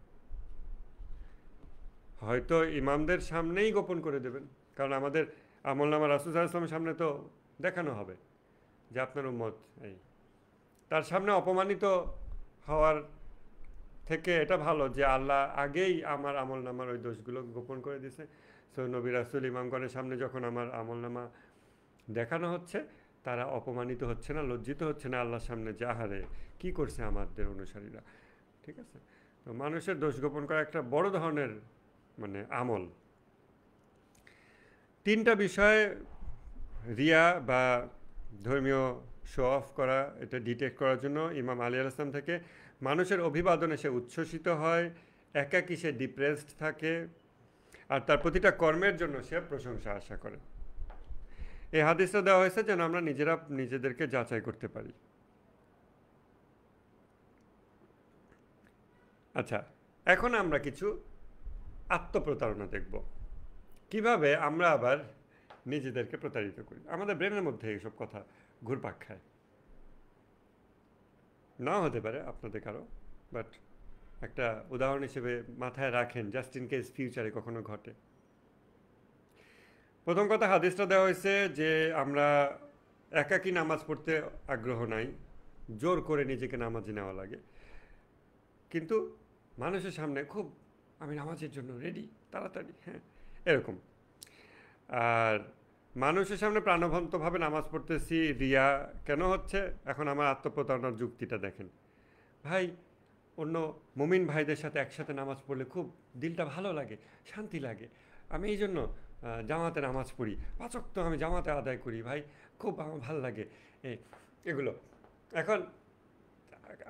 হয়তো ইমামদের সামনেই গোপন করে দেবেন, কারণ আমাদের আমলনামা রাসূল সাল্লাল্লাহু আলাইহি ওয়াসাল্লামের সামনে তো দেখানো হবে যে আপনার উম্মত এই, তার সামনে অপমানিত হওয়ার থেকে এটা ভালো যে আল্লাহ আগেই আমার আমলনামার ওই দোষগুলো গোপন করে দিয়েছে। সো নবী রাসূল ইমামগণের সামনে যখন আমার আমলনামা দেখানো হচ্ছে, তারা অপমানিত হচ্ছে না, লজ্জিত হচ্ছে না আল্লাহর সামনে যে আহারে কী করছে আমাদের অনুসারীরা, ঠিক আছে। তো মানুষের দোষ গোপন করা একটা বড় ধরনের মানে আমল। 3টা বিষয়ে রিয়া বা ধর্মীয় শো অফ করা, এটা ডিটেক্ট করার জন্য ইমাম আলী আলাইহিস সালাম থেকে মানুষের অভিবাদনে সে উচ্ছ্বসিত হয়, একাকী সে ডিপ্রেসড থাকে, আর তার প্রতিটা কর্মের জন্য সে প্রশংসা আশা করে। এই হাদিসটা দেওয়া হয়েছে যেন আমরা নিজেরা নিজেদেরকে যাচাই করতে পারি। আচ্ছা, এখন আমরা কিছু আত্মপ্রতারণা দেখব, কিভাবে আমরা আবার নিজেদেরকে প্রতারিত করি। আমাদের ব্রেনের মধ্যে এইসব কথা ঘুরপাক খায়, নাও হতে পারে আপনাদের কারো, বাট একটা উদাহরণ হিসেবে মাথায় রাখেন জাস্ট ইন কেস ফিউচারে কখনো ঘটে। প্রথম কথা, হাদিসটা দেওয়া হয়েছে যে আমরা একাকী নামাজ পড়তে আগ্রহ নাই, জোর করে নিজেকে নামাজে নেওয়া লাগে, কিন্তু মানুষের সামনে খুব আমি নামাজের জন্য রেডি, তাড়াতাড়ি, হ্যাঁ এরকম। আর মানুষের সামনে প্রাণবন্তভাবে নামাজ পড়তেছি, রিয়া কেন হচ্ছে? এখন আমার আত্মপ্রতারণার যুক্তিটা দেখেন। ভাই, অন্য মুমিন ভাইদের সাথে একসাথে নামাজ পড়লে খুব দিলটা ভালো লাগে, শান্তি লাগে, আমি এই জন্য জামাতে নামাজ পড়ি, 5 ওয়াক্ত আমি জামাতে আদায় করি, ভাই খুব আমার ভালো লাগে এগুলো। এখন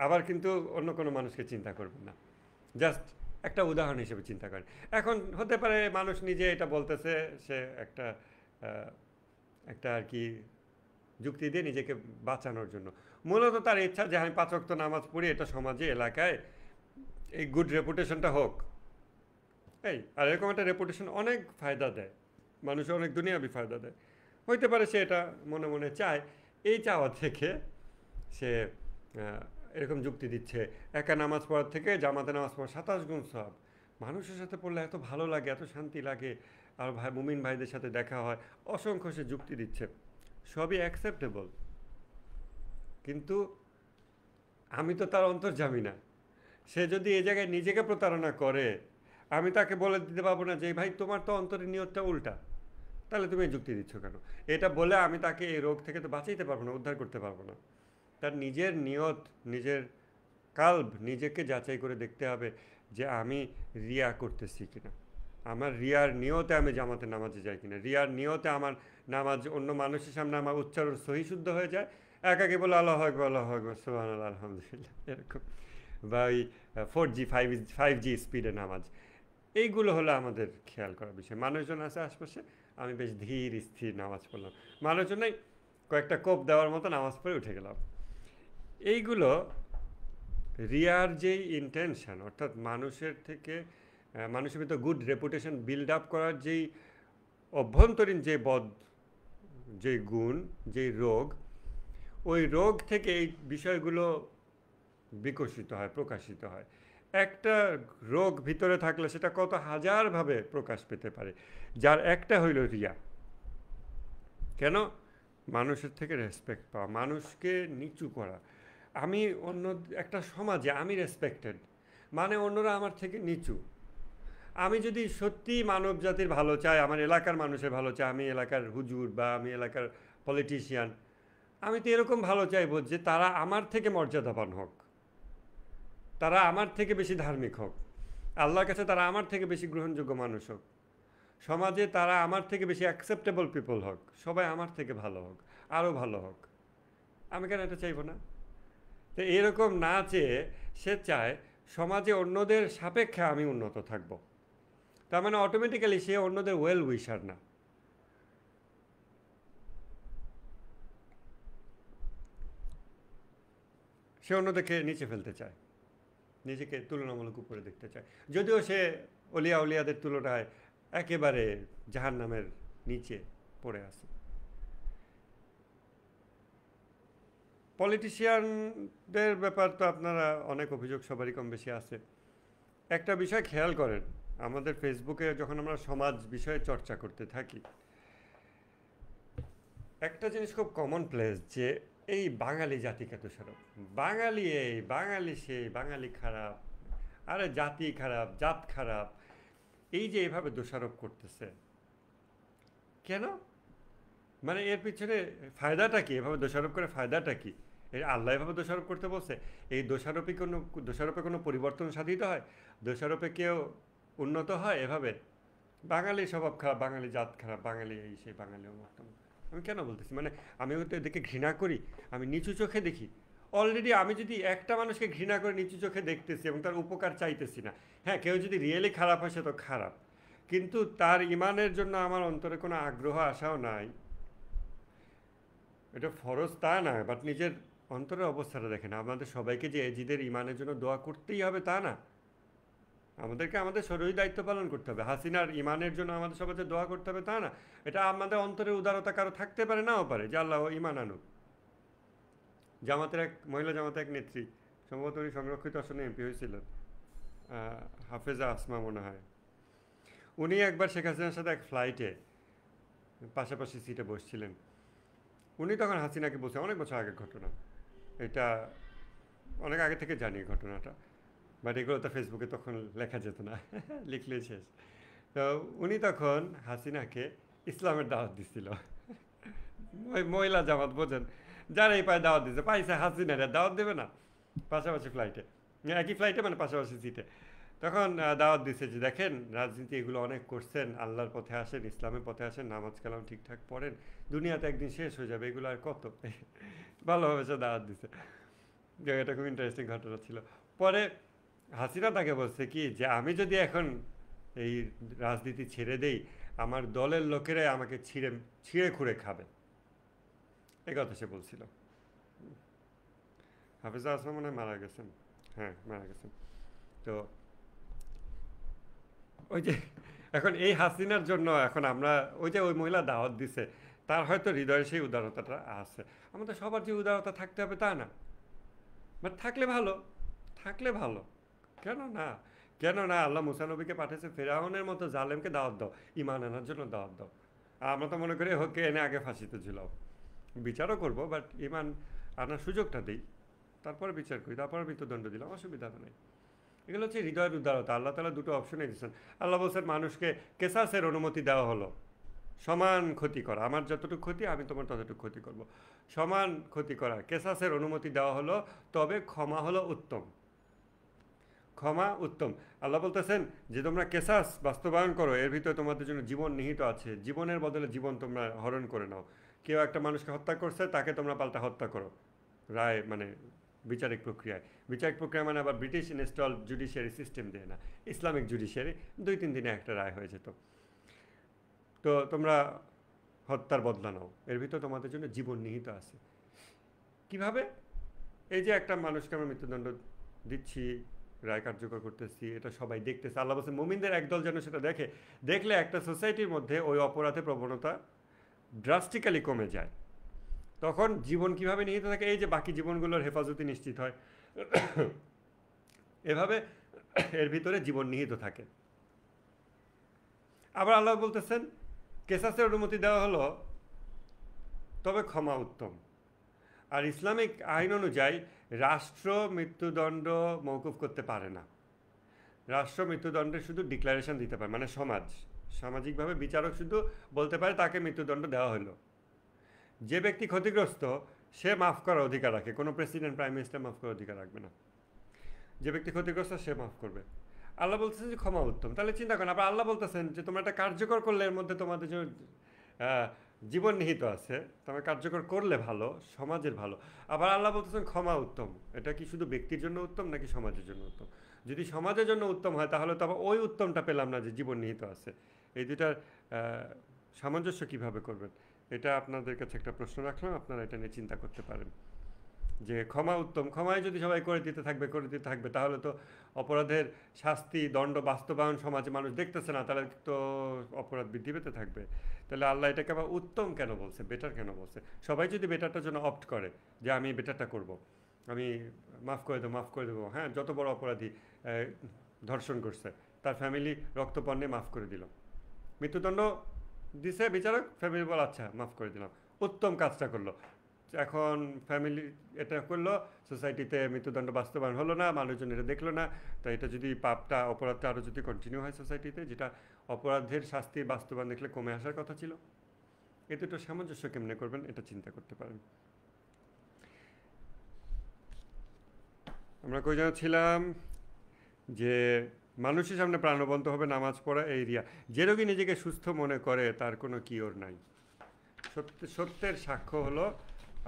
আবার কিন্তু অন্য কোনো মানুষকে চিন্তা করবেন না, জাস্ট একটা উদাহরণ হিসেবে চিন্তা করেন। এখন হতে পারে মানুষ নিজে এটা বলতেছে, সে একটা আর কি যুক্তি দিয়ে নিজেকে বাঁচানোর জন্য, মূলত তার ইচ্ছা যে আমি 5 ওয়াক্ত নামাজ পড়ি, এটা সমাজে এলাকায় এই গুড রেপুটেশনটা হোক। আর এরকম একটা রেপুটেশন অনেক ফায়দা দেয়, মানুষের অনেক দুনিয়াবি ফায়দা দেয়। হইতে পারে সে এটা মনে মনে চায়, এই চাওয়া থেকে সে এরকম যুক্তি দিচ্ছে, একা নামাজ পড়ার থেকে জামাতে নামাজ পড়া 27 গুণ সওয়াব, মানুষের সাথে পড়লে এত ভালো লাগে, এত শান্তি লাগে, আর মুমিন ভাইদের সাথে দেখা হয়, অসংখ্য সে যুক্তি দিচ্ছে, সবই অ্যাকসেপ্টেবল। কিন্তু আমি তো তার অন্তর্যামী না, সে যদি এই জায়গায় নিজেকে প্রতারণা করে, আমি তাকে বলে দিতে পারবো না যে ভাই তোমার তো অন্তরের নিয়তটা উল্টা, তাহলে তুমি এই যুক্তি দিচ্ছ কেন? এটা বলে আমি তাকে এই রোগ থেকে তো বাঁচাইতে পারবো না, উদ্ধার করতে পারবো না। তার নিজের নিয়ত, নিজের কাল্ব, নিজেকে যাচাই করে দেখতে হবে যে আমি রিয়া করতেছি কিনা। আমার রিয়ার নিয়তে আমি জামাতে নামাজে যাই কিনা, রিয়ার নিয়তে আমার নামাজ অন্য মানুষের সামনে আমার উচ্চারণ সহি শুদ্ধ হয়ে যায়, একাকে বলে আল্লাহ আকবার আল্লাহ আকবার সুবহানাল্লাহ আলহামদুলিল্লাহ এরকম, বা ওই 4G 5G স্পিডে নামাজ। এইগুলো হলো আমাদের খেয়াল করার বিষয়। মানুষজন আছে আশপাশে, আমি বেশ ধীর স্থির নামাজ পড়লাম, মানুষজন নাই, কয়েকটা কোপ দেওয়ার মতো নামাজ পড়ে উঠে গেলাম। এইগুলো রিয়ার যেই ইন্টেনশন, অর্থাৎ মানুষের থেকে মানুষের ভিতর গুড রেপুটেশন বিল্ড আপ করার যেই অভ্যন্তরীণ যে গুণ, যেই রোগ, ওই রোগ থেকে এই বিষয়গুলো বিকশিত হয়, প্রকাশিত হয়। একটা রোগ ভিতরে থাকলে সেটা কত হাজারভাবে প্রকাশ পেতে পারে, যার একটা হইল রিয়া। কেন? মানুষের থেকে রেসপেক্ট পাওয়া, মানুষকে নিচু করা। আমি অন্য একটা সমাজে আমি রেসপেক্টেড, মানে অন্যরা আমার থেকে নিচু। আমি যদি সত্যি মানব জাতির ভালো চাই, আমার এলাকার মানুষের ভালো চাই, আমি এলাকার হুজুর বা আমি এলাকার পলিটিশিয়ান, আমি তো এরকম ভালো চাইবো যে তারা আমার থেকে মর্যাদাবান হোক, তারা আমার থেকে বেশি ধার্মিক হোক, আল্লাহর কাছে তারা আমার থেকে বেশি গ্রহণযোগ্য মানুষ হোক, সমাজে তারা আমার থেকে বেশি অ্যাকসেপ্টেবল পিপল হোক, সবাই আমার থেকে ভালো হোক, আরও ভালো হোক। আমি কেন এটা চাইবো না? তো এরকম না চেয়ে সে চায় সমাজে অন্যদের সাপেক্ষে আমি উন্নত থাকব। তার মানে অটোমেটিক্যালি সে অন্যদের ওয়েল উইশার না, সে অন্যদেরকে নিচে ফেলতে চায়, নিজেকে তুলনামূলক উপরে দেখতে চায়, যদিও সে অলিয়া উলিয়াদের তুলনায় একেবারে জাহান্নামের নিচে পড়ে আছে। পলিটিশিয়ানদের ব্যাপার তো আপনারা অনেক অভিযোগ সবারই কম বেশি আছে। একটা বিষয় খেয়াল করেন, আমাদের ফেসবুকে যখন আমরা সমাজ বিষয়ে চর্চা করতে থাকি, একটা জিনিস খুব কমন প্লেস যে এই বাঙালি জাতিকে দোষারোপ, বাঙালি এই, বাঙালি সেই, বাঙালি খারাপ, আরে জাতি খারাপ, জাত খারাপ, এই যে এভাবে দোষারোপ করতেছে কেন? মানে এর পিছনে ফায়দাটা কি? এভাবে দোষারোপ করে ফায়দাটা কি? এর আল্লাহ এভাবে দোষারোপ করতে বলছে? এই দোষারোপে কোনো পরিবর্তন সাধিত হয়? দোষারোপে কেউ উন্নত হয় এভাবে? বাঙালি স্বভাব খারাপ, বাঙালি জাত খারাপ, বাঙালি এই সেই, বাঙালি অমুক তমুক। আমি কেন বলতেছি? মানে আমি হয়তো এদেরকে ঘৃণা করি, আমি নিচু চোখে দেখি। অলরেডি আমি যদি একটা মানুষকে ঘৃণা করে নিচু চোখে দেখতেছি এবং তার উপকার চাইতেছি না, হ্যাঁ কেউ যদি রিয়েলি খারাপ হয় সে তো খারাপ, কিন্তু তার ইমানের জন্য আমার অন্তরে কোনো আগ্রহ আশাও নাই, এটা ফরজ তা না, বাট নিজের অন্তরের অবস্থাটা দেখেন। আমাদের সবাইকে যে এজিদের ইমানের জন্য দোয়া করতেই হবে তা না, আমাদেরকে আমাদের শরীর দায়িত্ব পালন করতে হবে। হাসিনার ইমানের জন্য আমাদের সবাইকে দোয়া করতে হবে তা না, এটা আমাদের অন্তরের উদারতা কারো থাকতে পারে, নাও পারে, যে আল্লাহ ইমান আনুক। মহিলা জামাতের এক নেত্রী, সম্ভবত উনি সংরক্ষিত আসনে এমপি হয়েছিলেন, হাফেজা আসমা মনে হয়, উনি একবার শেখ হাসিনার সাথে এক ফ্লাইটে পাশাপাশি সিটে বসছিলেন। উনি তখন হাসিনাকে বলছে, অনেক বছর আগের ঘটনা এটা, অনেক আগে থেকে জানি ঘটনাটা, বাট এগুলো তো ফেসবুকে তখন লেখা যেত না লিখলেই শেষ। তো উনি তখন হাসিনাকে ইসলামের দাওয়াত দিছিল। ওই মহিলা জামাত বোঝেন, যারা এই পায়ে দাওয়াত দিচ্ছে, পাইছে হাসিনারে দাওয়াত দেবে না? পাশাপাশি ফ্লাইটে, একই ফ্লাইটে মানে পাশাপাশি সিটে। তখন দাওয়াত দিচ্ছে যে দেখেন, রাজনীতি এগুলো অনেক করছেন, আল্লাহর পথে আসেন, ইসলামের পথে আসেন, নামাজ কালাম ঠিকঠাক পড়েন, দুনিয়াতে একদিন শেষ হয়ে যাবে, এগুলো আর কত। ভালোভাবে সে দাওয়াত দিছে। এটা খুব ইন্টারেস্টিং ঘটনা ছিল। পরে হাসিনা তাকে বলছে কি যে আমি যদি এখন এই রাজনীতি ছেড়ে দেই, আমার দলের লোকেরাই আমাকে ছিঁড়ে ছিঁড়ে খুঁড়ে খাবে, এই কথা সে বলছিল। হাফিজা আসলাম মনে হয় মারা গেছেন, হ্যাঁ মারা গেছেন। তো ওই যে এখন এই হাসিনার জন্য এখন আমরা, ওই যে ওই মহিলা দাওয়াত দিছে, তার হয়তো হৃদয়ে সেই উদারতাটা আছে। আমাদের সবার যে উদারতা থাকতে হবে তা না, বাট থাকলে ভালো, থাকলে ভালো, কেন না? কেন না? আল্লাহ মুসা নবীকে পাঠিয়েছে, ফেরাউনের মতো জালেমকে দাওয়াত দাও, ইমান আনার জন্য দাওয়াত দাও। আর আমরা তো মনে করি ওকে এনে আগে ফাঁসিতে ঝুলাও, বিচারও করবো, বাট ইমান আনার সুযোগটা দিই, তারপরে বিচার করি, তারপরে মৃত্যুদণ্ড দিলাম, অসুবিধা তো নেই। এগুলো হচ্ছে হৃদয়ের উদারতা। আল্লাহ তাআলা দুটো অপশনে দিয়েছেন। আল্লাহ বলছেন মানুষকে কেসাসের অনুমতি দেওয়া হলো, সমান ক্ষতি করা, আমার যতটুকু ক্ষতি আমি তোমার ততটুকু ক্ষতি করব, সমান ক্ষতি করা, কেসাসের অনুমতি দেওয়া হলো, তবে ক্ষমা হলো উত্তম। ক্ষমা উত্তম। আল্লাহ বলতেছেন যে তোমরা কেসাস বাস্তবায়ন করো, এর ভিতরে তোমাদের জন্য জীবন নিহিত আছে, জীবনের বদলে জীবন তোমরা হরণ করে নাও। কেউ একটা মানুষকে হত্যা করছে, তাকে তোমরা পাল্টা হত্যা করো, রায় মানে বিচারিক প্রক্রিয়ায়। বিচারিক প্রক্রিয়া মানে আবার ব্রিটিশ ইনস্টল জুডিশিয়ারি সিস্টেম দিয়ে না, ইসলামিক জুডিশিয়ারি, 2-3 দিনে একটা রায় হয়ে যেত। তো তোমরা হত্যার বদলা নাও, এর ভিতর তোমাদের জন্য জীবন নিহিত আছে। কিভাবে? এই যে একটা মানুষকে আমরা মৃত্যুদণ্ড দিচ্ছি, রায় কার্যকর করতেছি, এটা সবাই দেখতেছে। আল্লাহ বলছে মুমিনদের একদল যেন সেটা দেখে, দেখলে একটা সোসাইটির মধ্যে ওই অপরাধের প্রবণতা ড্রাস্টিক্যালি কমে যায়। তখন জীবন কিভাবে নিহিত থাকে? এই যে বাকি জীবনগুলোর হেফাজতি নিশ্চিত হয়, এভাবে এর ভিতরে জীবন নিহিত থাকে। আবার আল্লাহ বলতেছেন কেসাসের অনুমতি দেওয়া হলো, তবে ক্ষমা উত্তম। আর ইসলামিক আইন অনুযায়ী রাষ্ট্র মৃত্যুদণ্ড মওকুফ করতে পারে না। রাষ্ট্র মৃত্যুদণ্ডের শুধু ডিক্লারেশন দিতে পারে, মানে সামাজিকভাবে বিচারক শুধু বলতে পারে তাকে মৃত্যুদণ্ড দেওয়া হলো। যে ব্যক্তি ক্ষতিগ্রস্ত সে মাফ করার অধিকার রাখে, কোনো প্রেসিডেন্ট প্রাইম মিনিস্টার মাফ করার অধিকার রাখবে না। যে ব্যক্তি ক্ষতিগ্রস্ত সে মাফ করবে। আল্লাহ বলতেছেন যে ক্ষমা উত্তম। তাহলে চিন্তা করেন, আবার আল্লাহ বলতেছেন যে তোমরা এটা কার্যকর করলে এর মধ্যে তোমাদের যে জীবন নিহিত আছে, তোমরা কার্যকর করলে ভালো, সমাজের ভালো। আবার আল্লাহ বলতেছেন ক্ষমা উত্তম। এটা কি শুধু ব্যক্তির জন্য উত্তম নাকি সমাজের জন্য উত্তম? যদি সমাজের জন্য উত্তম হয় তাহলে তো আবার ওই উত্তমটা পেলাম না যে জীবন নিহিত আছে। এই দুটার সামঞ্জস্য কিভাবে করবেন? এটা আপনাদের কাছে একটা প্রশ্ন রাখলাম, আপনারা এটা নিয়ে চিন্তা করতে পারেন যে ক্ষমা উত্তম। ক্ষমায় যদি সবাই করে দিতে থাকবে তাহলে তো অপরাধের শাস্তি দণ্ড বাস্তবায়ন সমাজে মানুষ দেখতেছে না, তাহলে তো অপরাধ বৃদ্ধি পেতে থাকবে। তাহলে আল্লাহ এটাকে আবার উত্তম কেন বলছে, বেটার কেন বলছে? সবাই যদি বেটারটার জন্য অপ্ট করে যে আমি বেটারটা করব, আমি মাফ করে দেবো, হ্যাঁ, যত বড় অপরাধী ধর্ষণ করছে, তার ফ্যামিলি রক্তপণ্যে মাফ করে দিল, মৃত্যুদণ্ড দিছে বিচারক, ফ্যামিলি বল আচ্ছা মাফ করে দিলাম, উত্তম কাজটা করলো। এখন ফ্যামিলি এটা করলো, সোসাইটিতে মৃত্যুদণ্ড বাস্তবায়ন হলো না, মানুষজন এটা দেখলো না। তো এটা যদি অপরাধটা আরও যদি কন্টিনিউ হয় সোসাইটিতে, যেটা অপরাধের শাস্তির বাস্তবায়ন দেখলে কমে আসার কথা ছিল, এ দুটো সামঞ্জস্য কেমনে করবেন এটা চিন্তা করতে পারেন। আমরা কই যেন ছিলাম যে মানুষের সামনে প্রাণবন্ত হবে নামাজ পড়া এই রিয়া। যে রোগী নিজেকে সুস্থ মনে করে তার কোনো কিওর নাই। সত্যের সাক্ষ্য হলো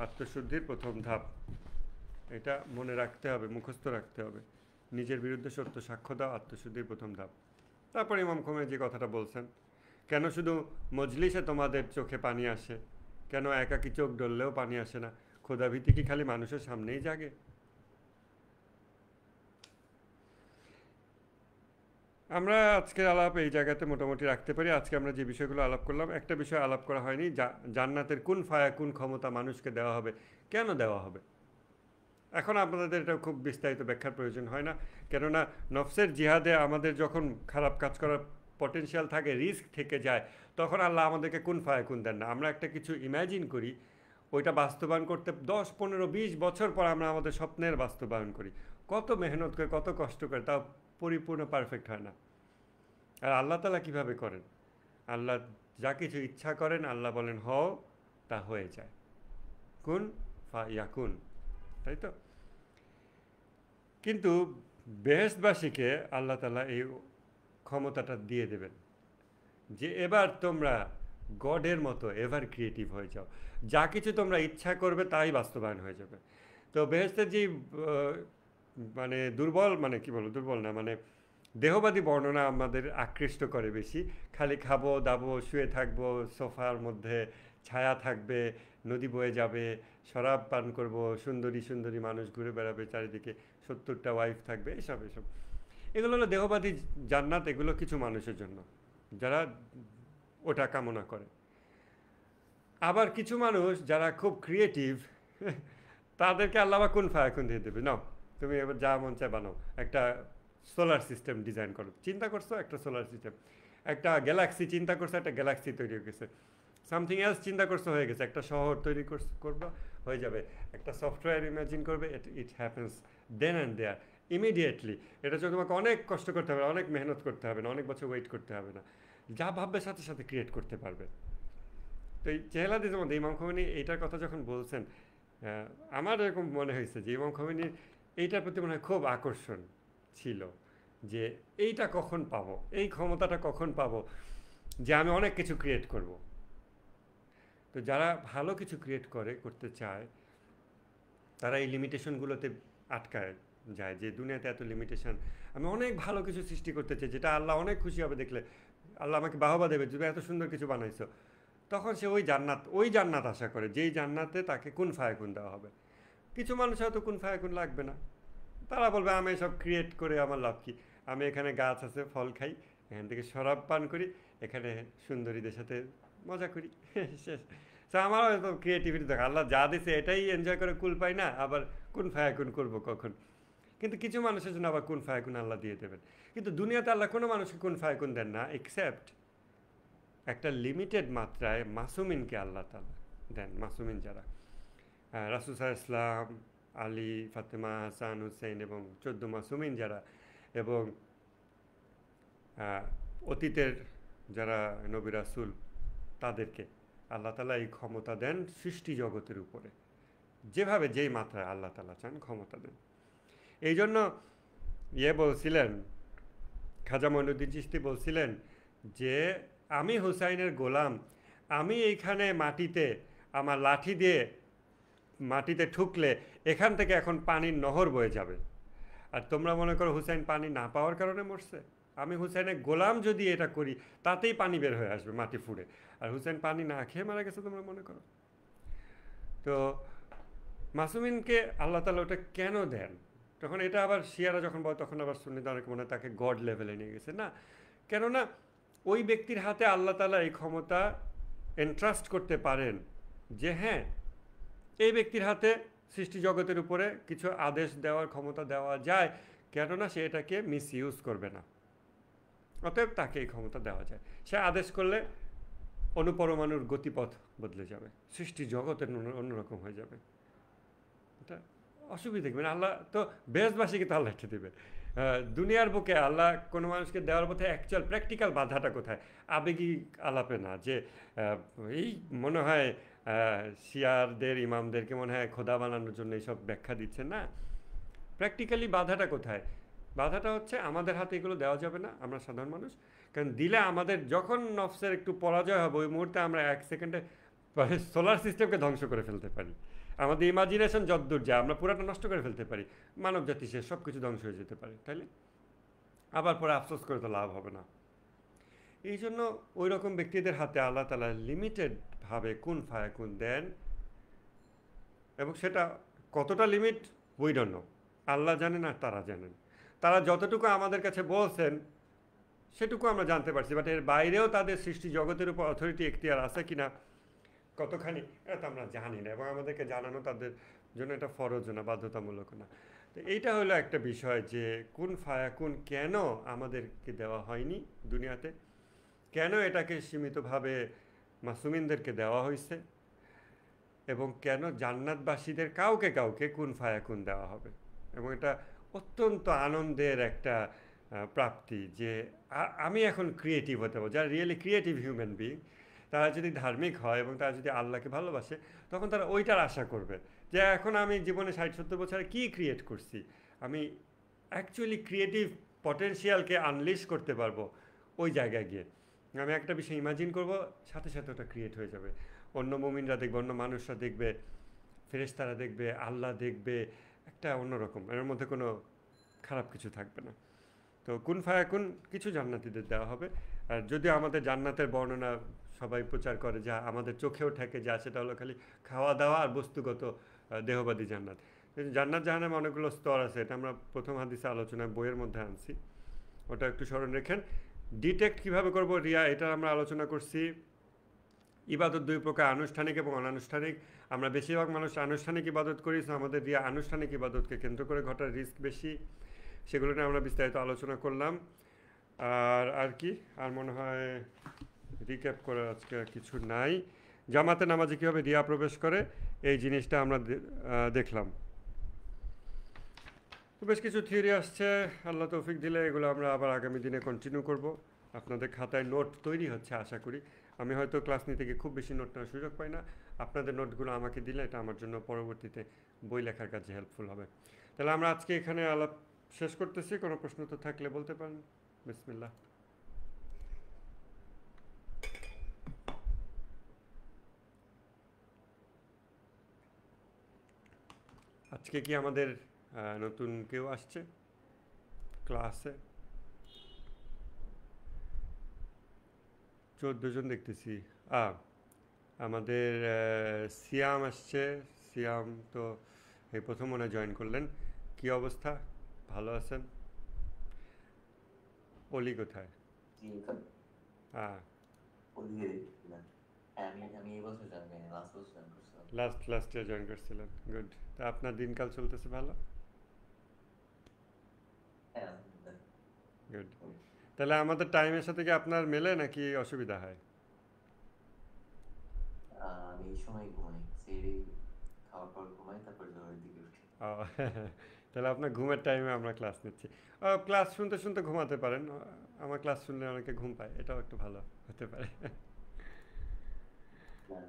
আত্মশুদ্ধির প্রথম ধাপ। এটা মনে রাখতে হবে, মুখস্থ রাখতে হবে। নিজের বিরুদ্ধে সত্য সাক্ষ্য দাও, আত্মশুদ্ধির প্রথম ধাপ। তারপর ইমাম খোমেনি যে কথাটা বলছেন, কেন শুধু মজলিসে তোমাদের চোখে পানি আসে, কেন একাকি চোখ ডললেও পানি আসে না? ক্ষুধাভীতি কি খালি মানুষের সামনেই জাগে? আমরা আজকের আলাপ এই জায়গাতে মোটামুটি রাখতে পারি। আজকে আমরা যে বিষয়গুলো আলাপ করলাম, একটা বিষয় আলাপ করা হয়নি, জান্নাতের কোন কোন ক্ষমতা মানুষকে দেওয়া হবে, কেন দেওয়া হবে। এখন আপনাদের এটা খুব বিস্তারিত ব্যাখ্যার প্রয়োজন হয় না, কেননা নফসের জিহাদে আমাদের যখন খারাপ কাজ করার পটেনশিয়াল থাকে, রিস্ক থেকে যায়, তখন আল্লাহ আমাদেরকে কোন দেন না। আমরা একটা কিছু ইম্যাজিন করি, ওইটা বাস্তবায়ন করতে 10, 15, 20 বছর পর আমরা আমাদের স্বপ্নের বাস্তবায়ন করি, কত মেহনত করে, কত কষ্ট করে, তাও পরিপূর্ণ পারফেক্ট হয় না। আর আল্লাহ তাআলা কীভাবে করেন? আল্লাহ যা কিছু ইচ্ছা করেন, আল্লাহ বলেন হও, তা হয়ে যায়, কুন ফায়াকুন, তাই তো? কিন্তু বেহেশতবাসীকে আল্লাহ তাআলা এই ক্ষমতাটা দিয়ে দেবেন যে এবার তোমরা গডের মতো এভার ক্রিয়েটিভ হয়ে যাও, যা কিছু তোমরা ইচ্ছা করবে তাই বাস্তবায়ন হয়ে যাবে। তো বেহেশতের যে মানে দুর্বল না, মানে দেহবাদী বর্ণনা আমাদের আকৃষ্ট করে বেশি। খালি খাবো দাবো, শুয়ে থাকবো, সোফার মধ্যে ছায়া থাকবে, নদী বয়ে যাবে, শরাব পান করব, সুন্দরী সুন্দরী মানুষ ঘুরে বেড়াবে চারিদিকে, 70টা ওয়াইফ থাকবে, এসব এগুলো হলো দেহবাদী জান্নাত। এগুলো কিছু মানুষের জন্য যারা ওটা কামনা করে। আবার কিছু মানুষ যারা খুব ক্রিয়েটিভ, তাদেরকে আল্লাহ কোন ফায়াকুন দিয়ে দেবে, নাও তুমি এবার যা মন চায় বানাও, একটা সোলার সিস্টেম ডিজাইন করো, চিন্তা করছো একটা সোলার সিস্টেম, একটা গ্যালাক্সি চিন্তা করছো, একটা গ্যালাক্সি তৈরি হয়ে গেছে, সামথিং এলস চিন্তা করছো, হয়ে গেছে, একটা শহর তৈরি করবা, হয়ে যাবে, একটা সফটওয়্যার ইমাজিন করবে, it happens then and there. Immediately. এটা জন্য তোমাকে অনেক কষ্ট করতে হবে, অনেক মেহনত করতে হবে না, অনেক বছর ওয়েট করতে হবে না। যা ভাববে সাথে সাথে ক্রিয়েট করতে পারবে। তো এই চেহালাদিজের মধ্যে ইমাম খোমেনি এইটার কথা যখন বলছেন, আমার এরকম মনে হয়েছে যে ইমাম খোমেনির এইটার প্রতি মনে হয় খুব আকর্ষণ ছিল, যে এইটা কখন পাবো, এই ক্ষমতাটা কখন পাবো যে আমি অনেক কিছু ক্রিয়েট করব। তো যারা ভালো কিছু ক্রিয়েট করতে চায়, তারা এই লিমিটেশনগুলোতে আটকায় যায়, যে দুনিয়াতে এত লিমিটেশন, আমি অনেক ভালো কিছু সৃষ্টি করতে চাই যেটা আল্লাহ অনেক খুশি হবে দেখলে, আল্লাহ আমাকে বাহবা দেবে যদি এত সুন্দর কিছু বানাইছো। তখন সে ওই জান্নাত আশা করে, যেই জান্নাতে তাকে কুন ফায়াকুন দেওয়া হবে। কিছু মানুষ হয়তো কুন ফায়াকুন লাগবে না, তারা বলবে আমি সব ক্রিয়েট করে আমার লাভ কি, আমি এখানে গাছ আছে ফল খাই, এখান থেকে শরাব পান করি, এখানে সুন্দরীদের সাথে মজা করি, শেষ। তো আমারও তো ক্রিয়েটিভিটি দেখা, আল্লাহ যা দিছে এটাই এনজয় করে কুল পাই না, আবার কুন ফায়াকুন করবো কখন। কিন্তু কিছু মানুষের জন্য আবার কুন ফায়াকুন আল্লাহ দিয়ে দেবেন। কিন্তু দুনিয়াতে আল্লাহ কোনো মানুষকে কুন ফায়াকুন দেন না, এক্সেপ্ট একটা লিমিটেড মাত্রায় মাসুমিনকে আল্লাহ তাআলা দেন। মাসুমিন যারা, রাসূল সাল্লাল্লাহু আলাইহি ওয়াসাল্লাম, আলী, ফাতেমা, হাসান, হুসেন এবং 14 মাসুমিন যারা, এবং অতীতের যারা নবী রাসূল, তাদেরকে আল্লাহ তাআলা এই ক্ষমতা দেন সৃষ্টি জগতের উপরে, যেভাবে যেই মাত্রায় আল্লাহ তাআলা চান ক্ষমতা দেন। এই জন্য বলছিলেন, খাজা মঈনুদ্দিন চিশতি বলছিলেন যে আমি হুসাইনের গোলাম, আমি এইখানে মাটিতে আমার লাঠি দিয়ে মাটিতে ঠুকলে এখান থেকে এখন পানির নহর বয়ে যাবে, আর তোমরা মনে করো হুসাইন পানি না পাওয়ার কারণে মরছে। আমি হুসাইনের গোলাম যদি এটা করি তাতেই পানি বের হয়ে আসবে মাটি ফুঁড়ে, আর হুসাইন পানি না খেয়ে মারা গেছে তোমরা মনে করো। তো মাসুমিনকে আল্লাহ তাআলা ওটা কেন দেন? তখন এটা আবার শিয়ারা যখন বলে, তখন আবার সুন্নিরা অনেক মনে হয় তাকে গড লেভেলে নিয়ে গেছে। না, কেননা ওই ব্যক্তির হাতে আল্লাহ তাআলা এই ক্ষমতা এন্ট্রাস্ট করতে পারেন যে হ্যাঁ, এই ব্যক্তির হাতে সৃষ্টি জগতের উপরে কিছু আদেশ দেওয়ার ক্ষমতা দেওয়া যায়, কেননা সে এটাকে মিস ইউজ করবে না। অতএব তাকে এই ক্ষমতা দেওয়া যায়। সে আদেশ করলে অনুপরমাণুর গতিপথ বদলে যাবে, সৃষ্টি জগতের অন্যরকম হয়ে যাবে। এটা অসুবিধা কি? মানে আল্লাহ তো বেহেশতবাসীকে তো আল্লাহ একটা দেবে। দুনিয়ার বুকে আল্লাহ কোনো মানুষকে দেওয়ার পথে অ্যাকচুয়াল প্র্যাকটিক্যাল বাধাটা কোথায়? আবেগিক আলাপে না, যে এই মনে হয় শিয়ারদের ইমামদেরকে মনে হয় খোদা বানানোর জন্য এইসব ব্যাখ্যা দিচ্ছে না। প্র্যাকটিক্যালি বাধাটা কোথায়? বাধাটা হচ্ছে আমাদের হাতে এগুলো দেওয়া যাবে না, আমরা সাধারণ মানুষ। কারণ দিলে আমাদের যখন নফসের একটু পরাজয় হবে, ওই মুহূর্তে আমরা 1 সেকেন্ডে সোলার সিস্টেমকে ধ্বংস করে ফেলতে পারি। আমাদের ইমাজিনেশন যতদূর যায় আমরা পুরাটা নষ্ট করে ফেলতে পারি, মানব জাতি শেষ, সব কিছু ধ্বংস হয়ে যেতে পারে, তাইলে আবার পরে আফসোস করে তো লাভ হবে না। এই জন্য ওই রকম ব্যক্তিদের হাতে আল্লাহ তাআলা লিমিটেডভাবে কুন ফায়াকুন দেন, এবং সেটা কতটা লিমিট উই ডোন্ট নো, আল্লাহ জানেন আর তারা জানেন। তারা যতটুকু আমাদের কাছে বলছেন সেটুকু আমরা জানতে পারছি, বাট এর বাইরেও তাদের সৃষ্টি জগতের উপর অথরিটি এখতিয়ার আছে কিনা কতখানি, এটা তো আমরা জানি না, এবং আমাদেরকে জানানো তাদের জন্য এটা ফরজ না, বাধ্যতামূলক না। তো এইটা হলো একটা বিষয়, যে কুন ফায়াকুন কেন আমাদেরকে দেওয়া হয়নি দুনিয়াতে, কেন এটাকে সীমিতভাবে মাসুমিনদেরকে দেওয়া হয়েছে, এবং কেন জান্নাতবাসীদের কাউকে কাউকে কুন ফায়াকুন দেওয়া হবে। এবং এটা অত্যন্ত আনন্দের একটা প্রাপ্তি, যে আমি এখন ক্রিয়েটিভ হতে পারবো। যারা রিয়েলি ক্রিয়েটিভ হিউম্যান বিং, তারা যদি ধার্মিক হয় এবং তারা যদি আল্লাহকে ভালোবাসে, তখন তারা ওইটার আশা করবে যে এখন আমি জীবনে 60-70 বছরে কী ক্রিয়েট করছি, আমি অ্যাকচুয়ালি ক্রিয়েটিভ পটেনশিয়ালকে আনলিশ করতে পারবো ওই জায়গায় গিয়ে। আমি একটা বিষয় ইমাজিন করব, সাথে সাথে ওটা ক্রিয়েট হয়ে যাবে। অন্য মুমিনরা দেখবে, অন্য মানুষরা দেখবে, ফেরেশতারা দেখবে, আল্লাহ দেখবে, একটা অন্যরকম, এর মধ্যে কোনো খারাপ কিছু থাকবে না। তো কুন ফায়াকুন কিছু জান্নাতীদের দেওয়া হবে। আর যদিও আমাদের জান্নাতের বর্ণনা সবাই প্রচার করে, যা আমাদের চোখেও ঠেকে, যা সেটা হলো খালি খাওয়া দাওয়া আর বস্তুগত দেহবাদী জান্নাত। জান্নাত জাহান্নামে অনেকগুলো স্তর আছে, এটা আমরা প্রথম হাদিসে আলোচনা বইয়ের মধ্যে আনছি, ওটা একটু স্মরণ রেখেন। ডিটেক্ট কীভাবে করব রিয়া, এটা আমরা আলোচনা করছি। ইবাদত 2 প্রকার, আনুষ্ঠানিক এবং অনানুষ্ঠানিক। আমরা বেশিরভাগ মানুষ আনুষ্ঠানিক ইবাদত করি, আমাদের রিয়া আনুষ্ঠানিক ইবাদতকে কেন্দ্র করে ঘটার রিস্ক বেশি। সেগুলো নিয়ে আমরা বিস্তারিত আলোচনা করলাম। আর কি, আর মনে হয় রিক্যাপ করার আজকে কিছু নাই। জামাতে নামাজে কীভাবে রিয়া প্রবেশ করে, এই জিনিসটা আমরা দেখলাম। বেশ কিছু থিওরি আসছে, আল্লাহ তৌফিক দিলে এগুলো আমরা আবার আগামী দিনে কন্টিনিউ করব। আপনাদের খাতায় নোট তৈরি হচ্ছে আশা করি। আমি হয়তো ক্লাস নিতে গিয়ে খুব বেশি নোট নেওয়ার সুযোগ পাই না। আপনাদের নোটগুলো আমাকে দিলে এটা আমার জন্য পরবর্তীতে বই লেখার কাজে হেল্পফুল হবে। তাহলে আমরা আজকে এখানে আলাপ শেষ করতেছি। কোনো প্রশ্ন তো থাকলে বলতে পারেন। বিসমিল্লাহ। আজকে কি আমাদের নতুন কেউ আসছে ক্লাসে? 14 জন দেখতেছি। আ আমাদের সিয়াম আসছে। সিয়াম তো এই প্রথম মনে জয়েন করলেন। কি অবস্থা? ভালো আছেন? অলি কোথায়? জি, এখানে হ্যাঁ, ওদিকে না। হ্যাঁ, আমি এই বছর জয়েন করিনি, লাস্ট বছর জয়েন করছিলাম। লাস্ট ইয়ার জয়েন করছিলেন। গুড। তা আপনার দিনকাল চলতেছে ভালো? হ্যাঁ, আলহামদুলিল্লাহ। গুড। তাহলে আমাদের টাইমের সাথে কি আপনার মেলে নাকি অসুবিধা হয়? আমি এই সময় ঘুমাই, সেহরি খাওয়ার পর ঘুমাই, তারপর জোহরের দিকে উঠি। ও, তাহলে আপনার ঘুমের টাইমে আমরা ক্লাস নিচ্ছি। ক্লাস শুনতে শুনতে ঘুমাতে পারেন। আমার ক্লাস শুনলে অনেকে ঘুম পায়, এটাও একটু ভালো হতে পারে। হ্যাঁ।